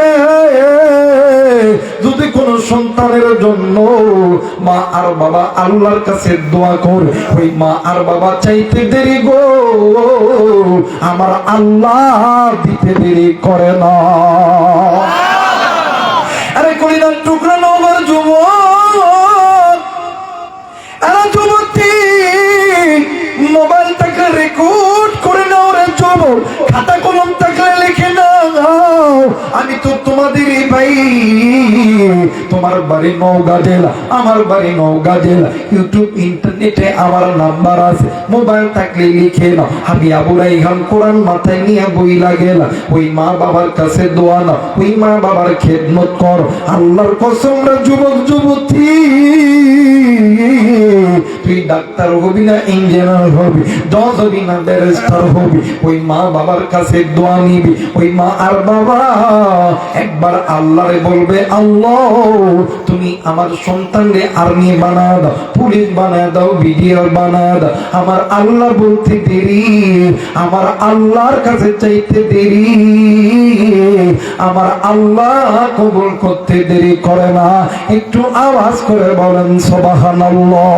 যদি কোন সন্তানের জন্য মা আর বাবা আল্লাহর কাছে দোয়া করে, ওই মা আর বাবা চাইতে দেরি গো, আমার আল্লাহ দিতে দেরি করে না। আরে কলিদার টুকরা নওগাঁর যুবক, আরে যুবতী, মোবাইল থাকলে রেকর্ড করে নাও রে যুবক, খাতা কলম থাকলে লিখে নাও। আমি তো তোমাদের ভাই, তোমার বাড়ি নওগাঁ জেলা, আমার বাড়ি নওগাঁ জেলা। ইউটিউব ইন্টারনেটে আমার নাম্বার আছে, মোবাইল থাকলে লিখে নাও। আমি আবু রাইহান কোরআন মাথায় নিয়ে বই লাগে না, ওই মা বাবার কাছে দোয়া নাও, ওই মা বাবার খেদমত করো। আল্লাহর কসম রে যুবক যুবতী, তুই ডাক্তার হবি না ইঞ্জিনিয়ার হবি, জজ হবি না ব্যারিস্টার হবি, ওই মা বাবার কাছে দোয়া নিবি। ওই মা আর বাবা একবার আল্লাহরে বলবে, আল্লাহ তুমি আমার সন্তানকে আর্মি বানায় দাও, পুলিশ বানায় দাও, বিডিআর বানায় দাও। আমার আল্লাহ বলতে দেরি, আমার আল্লাহর কাছে চাইতে দেরি, আমার আল্লাহ কবুল করতে দেরি করে না। একটু আওয়াজ করে বলেন সুবহানাল্লাহ।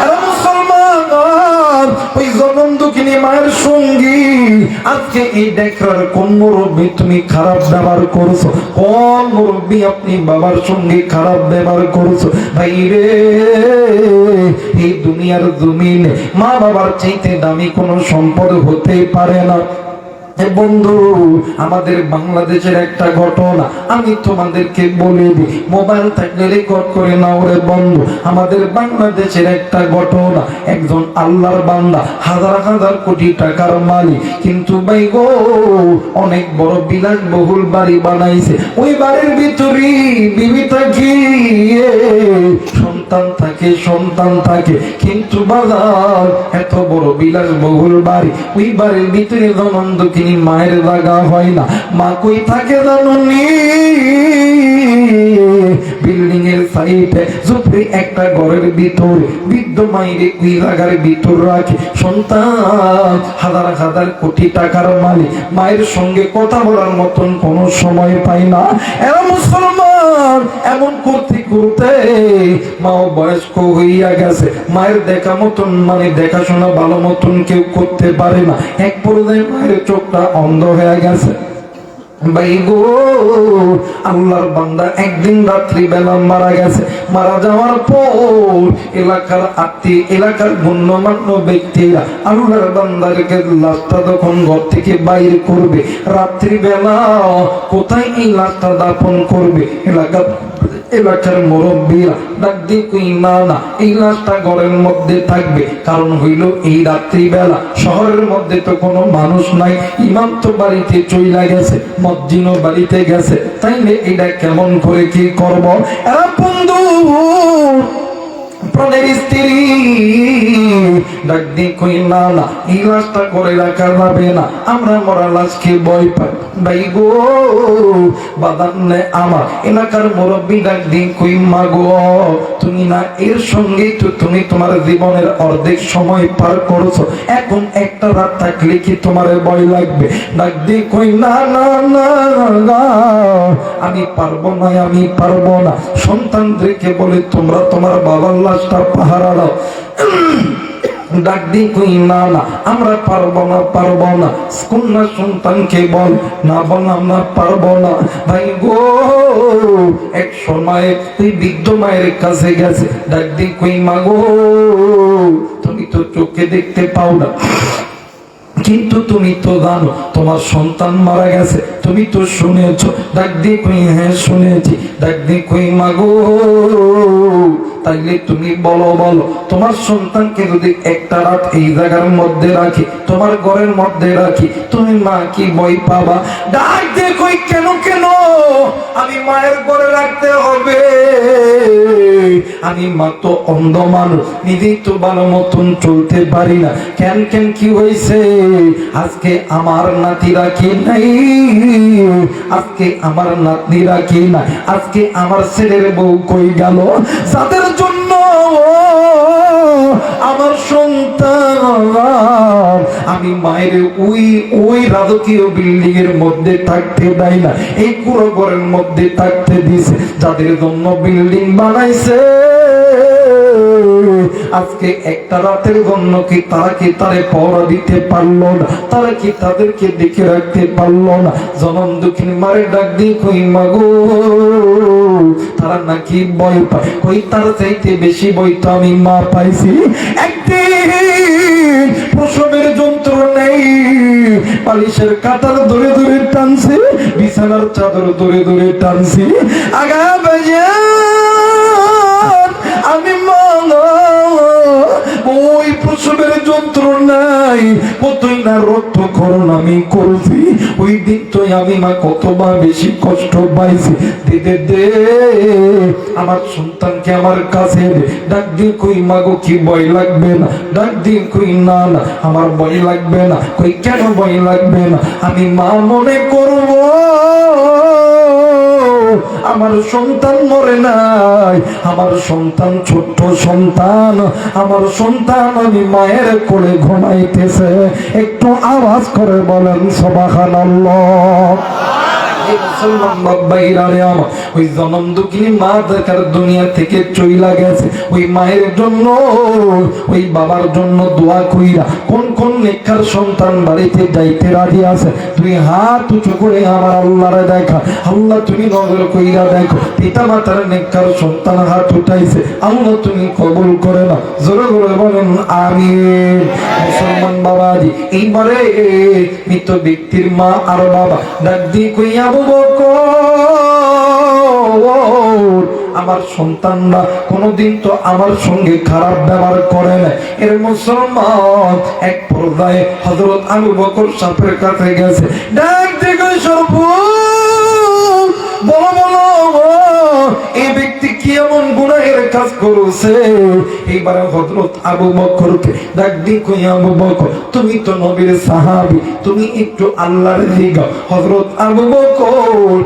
আরে মুসলমান, ওই জনম দুঃখিনী মায়ের সঙ্গী আজকে এই দেখার কোন মুরব্বী তুমি খারাপ ব্যবহার করছো? কোন মুরব্বী আপনি বাবার সঙ্গে খারাপ ব্যবহার করছো? ভাই রে, এই দুনিয়ার জমিনে মা বাবার চাইতে দামি কোনো সম্পদ হতে পারে না। বন্ধু, আমাদের বাংলাদেশের একটা ঘটনা আমি তোমাদেরকে বলে দিই, মোবাইল থাকলে রেকর্ড করে নাও রে বন্ধু। আমাদের বাংলাদেশের একটা ঘটনা, একজন আল্লাহর বান্দা, হাজার হাজার কোটি টাকার মালিক, কিন্তু ভাই গো অনেক বড় বিলাসবহুল বাড়ি বানাইছে। ওই বাড়ির ভিতরে বিবি থাকে, সন্তান থাকে, কিন্তু বাজার এত বড় বিলাসবহুল বাড়ি, ওই বাড়ির ভিতরে জনন্দ কিনি মায়ের জায়গা হয় না। মা কই থাকে জানুনি? বিল্ডিং এর সাইডে ঝুপড়ি একটা ঘরের ভিতরে বৃদ্ধ মায়ের ওই জায়গার ভিতর রাখে। সন্তান হাজার হাজার কোটি টাকার মালিক, মায়ের সঙ্গে কথা বলার মতন কোনো সময় পায় না। এরা মুসলমান এমন করতে করতে মাও বয়স্ক হইয়া গেছে, মায়ের দেখা মতন মানে দেখাশোনা ভালো মতন কেউ করতে পারে না। এক পর্যায়ে মায়ের চোখটা অন্ধ হয়ে গেছে। ভাই গো, আল্লাহর বান্দা একদিন রাত্রি বেলা মারা গেছে। মারা যাওয়ার পর এলাকার আত্মীয়, এলাকার গণ্যমান্য ব্যক্তিরা আল্লাহর বান্দারকে লাশটা যখন ঘর থেকে বাইরে করবে, রাত্রি বেলা কোথায় এই লাশটা দাফন করবে? এলাকার মুরব্বীরা ডাক দিয়ে কই, না না, এই লাশটা ঘরের মধ্যে থাকবে। কারণ হইল এই রাত্রি বেলা শহরের মধ্যে তো কোনো মানুষ নাই, ইমাম তো বাড়িতে চইলা গেছে, মসজিদও বাড়িতে গেছে, তাইলে এটা কেমন করে কি করব? এরা বন্ধু প্রাণের স্ত্রী ডাক দিয়ে কই, না না, এই লাশটা করে রাখা যাবে না, আমরা মরা লাশকে ভয় পাই। ভাই গো, বাদান আমার এলাকার মুরব্বী ডাক দিয়ে কই, মা গো, তুমি না এর সঙ্গে তো তুমি তোমার জীবনের অর্ধেক সময় পার করছো, এখন একটা রাত থাকলে কি তোমার ভয় লাগবে? ডাক দিয়ে কই, না না না না, আমি পারবো না, আমি পারবো না। সন্তানদেরকে বলে তোমরা তোমার বাবার লাশটা পাহারা দাও। ডাক দিয়ে কই, না না, আমরা পারবো না, পারবো না। কন্যা সন্তানকে বল, না বল, আমরা পারবো না। ভাই গো, এক সময় তুই বৃদ্ধ মায়ের কাছে গেছে, ডাক দিয়ে কই, মা গো, তুমি তো চোখে দেখতে পাও না, কিন্তু তুমি তো জানো তোমার সন্তান মারা গেছে, তুমি তো শুনেছ। ডাক দিয়ে কই, হ্যাঁ শুনেছি। ডাক দিয়ে কই, মা গো, তাইলে তুমি বলো, বলো তোমার সন্তানকে যদি একটা রাত এই জায়গার মধ্যে রাখি, তোমার ঘরের মধ্যে রাখি, তুমি মা কি ভয় পাবা? ডাক দিয়ে কই, কেন কেন আমি মায়ের ঘরে রাখতে হবে? আমি মা তো অন্ধ মানুষ, নিজেই তো ভালো মতন চলতে পারি না। কেন কেন কি হয়েছে? আজকে আমার নাতি রাখি নাই, আজকে আমার নাতনি রাখি নাই, আজকে আমার ছেলের বউ কই গেল, যাদের জন্য আমার সন্তান আমি মায়ের ওই রাজকীয় বিল্ডিং এর মধ্যে থাকতে দেয় না, এই পুরো ঘরের মধ্যে থাকতে দিছে, যাদের জন্য বিল্ডিং বানাইছে, আজকে একটা রাতের জন্য কি তারা কি তারে পহরা দিতে পারলো না? তারা কি তাদেরকে দেখে রাখতে পারলো না? জনম দুঃখিনী মারে ডাক দিয়ে কই, মা গো, তারা নাকি ভয় পায়। কই, তার চাইতে বেশি ভয় তো আমি মা পাইছি। একদিন প্রসবের যন্ত্রণায় বালিশের কাঁটার ধরে ধরে টানছি, বিছানার চাদর ধরে ধরে টানছি, আগা বাজার আমি মা ওই প্রসবের যন্ত্রণায় কতই না রক্তক্ষরণ আমি করছি। ওই দিন তো আমি মা কতবার বেশি কষ্ট পাইছি। দে দে আমার সন্তানকে আমার কাছে দে। ডাক দিয়ে কই, মা গো, কি ভয় লাগবে না? ডাক দিয়ে কই, না না, আমার ভয় লাগবে না। কই, কেন ভয় লাগবে না? আমি মা মনে করব আমার সন্তান মরে নাই, আমার সন্তান ছোট্ট সন্তান, আমার সন্তান আমি মায়ের কোলে ঘুমাইতেছে। একটু আওয়াজ করে বলেন সুবহানাল্লাহ। ওই জনম দুঃখিনী মা দেখার দুনিয়া থেকে চইলা গেছে, ওই মায়ের জন্য ওই বাবার জন্য দোয়া কইরা কোন কোন নেককার সন্তান বাড়িতে যাইতে রাজি আছে? তুই হাত উঁচু করে আমার আল্লাহরে দেখা। আল্লাহ তুমি নজর কইরা দেখো, পিতা মাতার নেককার সন্তান হাত উঠাইছে, আল্লাহ তুমি কবুল করে না। জোরে জোরে বলেন আমিন। মুসলমান বাবাজি, এইবারে মৃত ব্যক্তির মা আর বাবা ডাক দিয়ে কই, আবু বকর, আমার সন্তানরা কোনদিন তো আমার সঙ্গে খারাপ ব্যবহার করে না। এর মুসলমান এক পর্যায়ে হযরত আবু বকর সাহেবের কাছে গেছে, ডাক দেখো সর্ব বলো বলো, এই ব্যক্তি কি এমন গুনাহের কাজ করেছে? এইবারে হযরত আবু বকরকে ডাক দিয়ে কই, আবু বকর, তুমি তো নবীর সাহাবী, তুমি একটু আল্লাহর দিকে। হযরত আবু বকর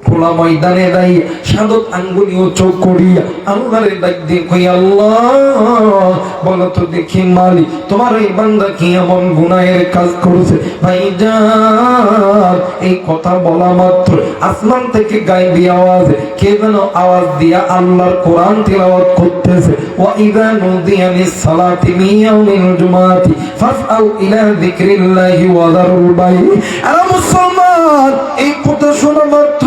খোলা ময়দানে দাঁড়িয়ে সাদত আঙ্গুলি উঁচু করিয়া আল্লাহরে ডাক দিয়ে কই, আল্লাহ বলো তো দেখি মালিক, তোমার এই বান্দা কি এমন গুনাহের কাজ করেছে? ভাইজান, এই কথা বলা মাত্র আসমান থেকে গায়বী আওয়াজে কে যেন আওয়াজ দিয়া আল্লাহর কোরআন তিলাওয়াত করতেছে, ওয়া ইযা নুদিয়া লিস-সালাতি মিন ইয়াউমিল জুমআতি ফাসআউ ইলা যিকরিল্লাহি ওয়া যারুল বাই'। আর মুসলমান এই কথা শোনা মাত্র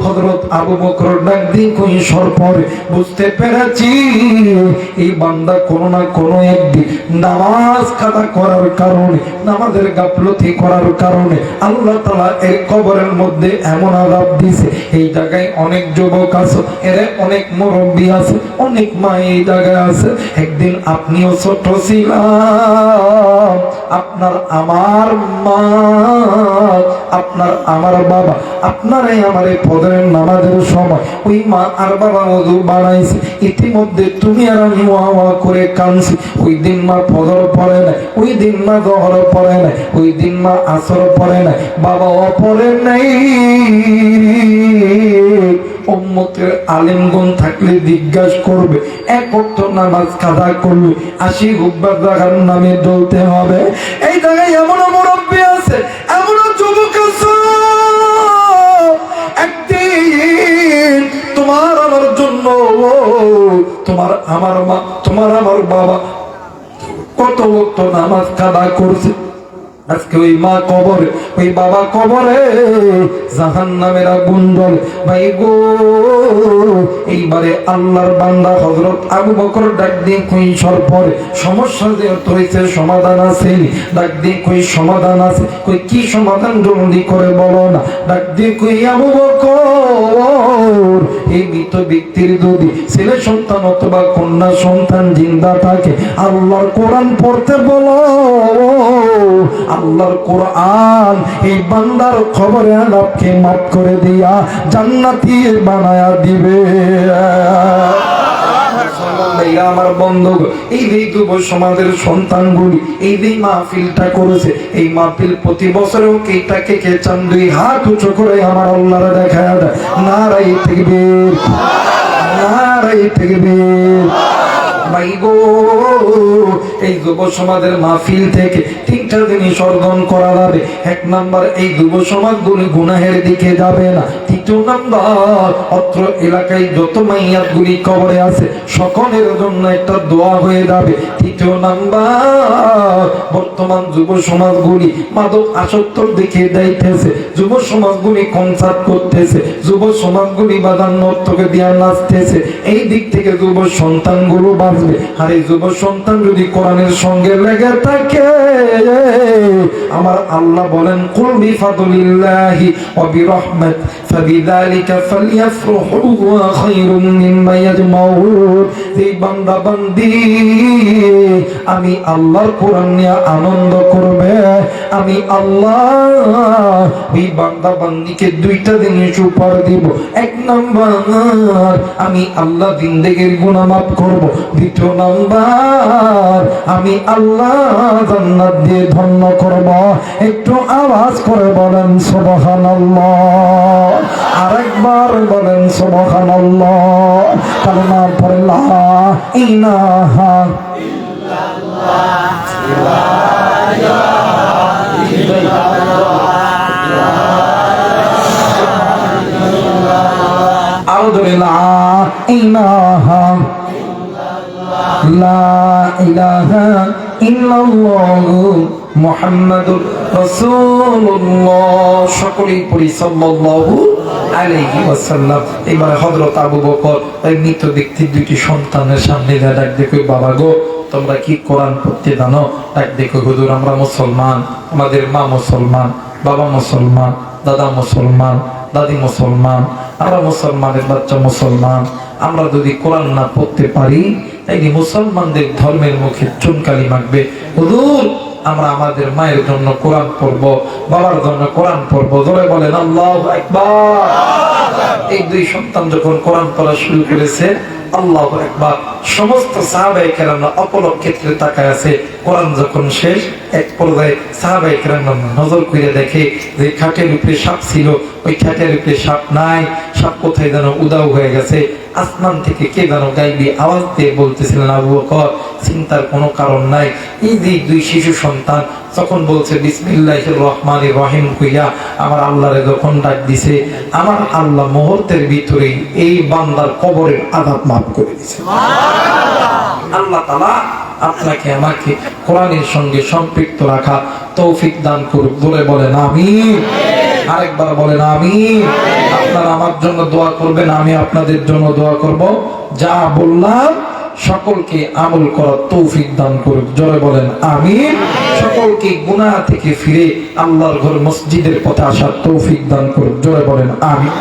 হযরত আবু বকর ডাক দিয়ে কই সরপরে বুঝতে পেরেছি এই বান্দা কোন না কোন একদিন নামাজ কাজা করার কারণে, নামাজের গাফলতি করার কারণে আল্লাহ তাআলা এর কবরের মধ্যে এমন আযাব দিয়েছে। এই জায়গায় অনেক যুবক আছে, এর অনেক মুরব্বী আছে, অনেক মা এই জায়গায় আছে। একদিন আপনিও ছোট ছিলাম, আপনার আমার মা, আপনার আমার বাবা, আপনারাই আমার এই ফজরের নামাজের সময় ওই মা আর বাবা ওযু বানাইছে, ইতিমধ্যে তুমি আর আমি ওয়া করে কাঁদছি। ওই দিন মা ফজর পড়ে নাই, ওই দিন মা যোহর পড়ে নাই, ওই দিন মা আসর পড়ে নাই, বাবাও পড়ে নাই। উম্মতের আলেমগণ থাকলে জিজ্ঞাসা করবে, এক ওয়াক্ত নামাজ কাজা করলে 80 হুব্বার জাহান্নামে জ্বলতে হবে। এই জায়গায় এমন মুরব্বী আছে, এমন যুবক আছে, একদিন তোমার আমার জন্য, তোমার আমার মা, তোমার আমার বাবা কত ওয়াক্ত নামাজ কাজা করছে। আজকে ওই মা কবরে, ওই বাবা কবরে, জাহান্নামের আগুন জ্বলে। ভাই গো, এইবারে আল্লাহর বান্দা হযরত আবু বকর ডাক দিয়ে কই সরপরে সমস্যা যে হইছে সমাধান আছে, ডাক দিয়ে কই সমাধান আছে। কই কি সমাধান জলদি করে বলো না। ডাক দিয়ে কই আবু বকর, এই মৃত ব্যক্তির যদি ছেলে সন্তান অথবা কন্যা সন্তান জিন্দা থাকে আল্লাহর কোরআন পড়তে বলো। আল্লাহর কোরআন এই বান্দার খবরে আলাপকে মাফ করে দিয়া জান্নাতি বানায়া দিবে। আমার বন্ধু, এই যে যুব সমাজের সন্তানগুলি এই যে মাহফিলটা করেছে, এই মাহফিল প্রতি বছরেও কেটাকে কে চান 2 হাত উঁচু করে আমার আল্লাহরে দেখায়া দেয়। নারায়ে তাকবীর, নারায়ে তাকবীর। ভাই গো, এই যুব সমাজের মাহফিল থেকে 3টা জিনিস অর্জন করা যাবে। 1 নাম্বার, এই যুব সমাজগুলি গুনাহের দিকে যাবে না। 2 নাম্বার, অত্র এলাকায় যত মাইয়াতগুলি কবরে আছে সকলের জন্য একটা দোয়া হয়ে যাবে। 3 নাম্বার, বর্তমান যুব সমাজগুলি মাদক আসক্তর দিকে যাইতেছে, যুব সমাজগুলি কনসার্ট করতেছে, যুব সমাজগুলি বাজার নর্তকে দিয়া নাচতেছে। এই দিক থেকে যুব সন্তানগুলো বাঁচবে। আর এই যুব সন্তান যদি কোরআনের সঙ্গে লেগে থাকে, আমার আল্লাহ বলেন কুল বিফাদলিল্লাহি ওয়া বিরহমাত ফাবিযালিকা ফালইফরাহু ওয়া খায়রুম মিম্মা ইয়াজমাউন। এই বান্দা বান্দি আমি আল্লাহর কোরআন নিয়ে আনন্দ করবে, আমি আল্লাহ ওই বান্দা বান্দিকে 2টা জিনিস উপহার দিব। 1 নাম্বার, আমি আল্লাহ জিন্দেগির গুনাহ মাফ করব। 2 নাম্বার, আমি আল্লাহ জান্নাত দিয়ে ধন্য করব। একটু আওয়াজ করে বলেন সুবহানাল্লাহ, আরেকবার বলেন সুবহানাল্লাহ। কালেমা পড়ে লা ইলাহা ইল্লাল্লাহ, লা ইলাহা ইল্লাল্লাহ, আউযু লা ইলাহা লা ইলাহা ইল্লাল্লাহু মুহাম্মাদুর রাসূলুল্লাহ। সকলেই পড়ি সাল্লাল্লাহু আলাইহি ওয়াসাল্লাম। এবারে হযরত আবু বকর এই মৃত ব্যক্তির 2টি সন্তানের সামনে ডাক দেখো, বাবা গো তোমরা কি কোরআন পড়তে জানো? ডাক দেখো, হুজুর আমরা মুসলমান, আমাদের মা মুসলমান, বাবা মুসলমান, দাদা মুসলমান, দাদি মুসলমান, আমরা মুসলমানের বাচ্চা মুসলমান। আমরা যদি কোরআন না পড়তে পারি এই মুসলমানদের ধর্মের মুখে চুনকালি মাখবে। হুজুর আমরা আমাদের মায়ের জন্য কোরআন পড়ব, বাবার জন্য কোরআন পড়ব। জোরে বলেন আল্লাহু আকবার। এই 2 সন্তান যখন কোরআন পড়া শুরু করেছে, আল্লাহু আকবার, সমস্ত সাহাবায়ে কেরাম অপলক ক্ষেত্রে তাকায় আছে। কোরআন যখন শেষ, এক পর্যায়ে সাহাবায়ে কেরাম নজর করে দেখে যে খাটের উপরে সাপ ছিল, ওই খাটের উপরে সাপ নাই, সাপ কোথায় যেন উধাও হয়ে গেছে। আসমান থেকে কে যেন গাইবি আওয়াজ দিয়ে বলতেছিলেন, আবু বকর চিন্তার কোনো কারণ নাই। এই যে 2 শিশু সন্তান যখন বলছে বিসমিল্লাহির রহমানির রহিম কইয়া আমার আল্লাহরে যখন ডাক দিছে, আমার আল্লাহ মুহূর্তের ভিতরেই এই বান্দার কবরের আযাব মাফ করে দিয়েছে। সুবহানাল্লাহ। আল্লাহ তাআলা আপনাকে আমাকে কোরআনের সঙ্গে সম্পৃক্ত রাখা তৌফিক দান করুক। জোরে বলেন আমিন। আরেকবার বলেন আমিন। আপনারা আমার জন্য দোয়া করবেন, আমি আপনাদের জন্য দোয়া করব। যা বললাম সকলকে আমল করার তৌফিক দান করুক। জোরে বলেন আমিন। সকলকে গুনাহ থেকে ফিরে আল্লাহর ঘর মসজিদের পথে আসার তৌফিক দান করুক। জোরে বলেন আমিন।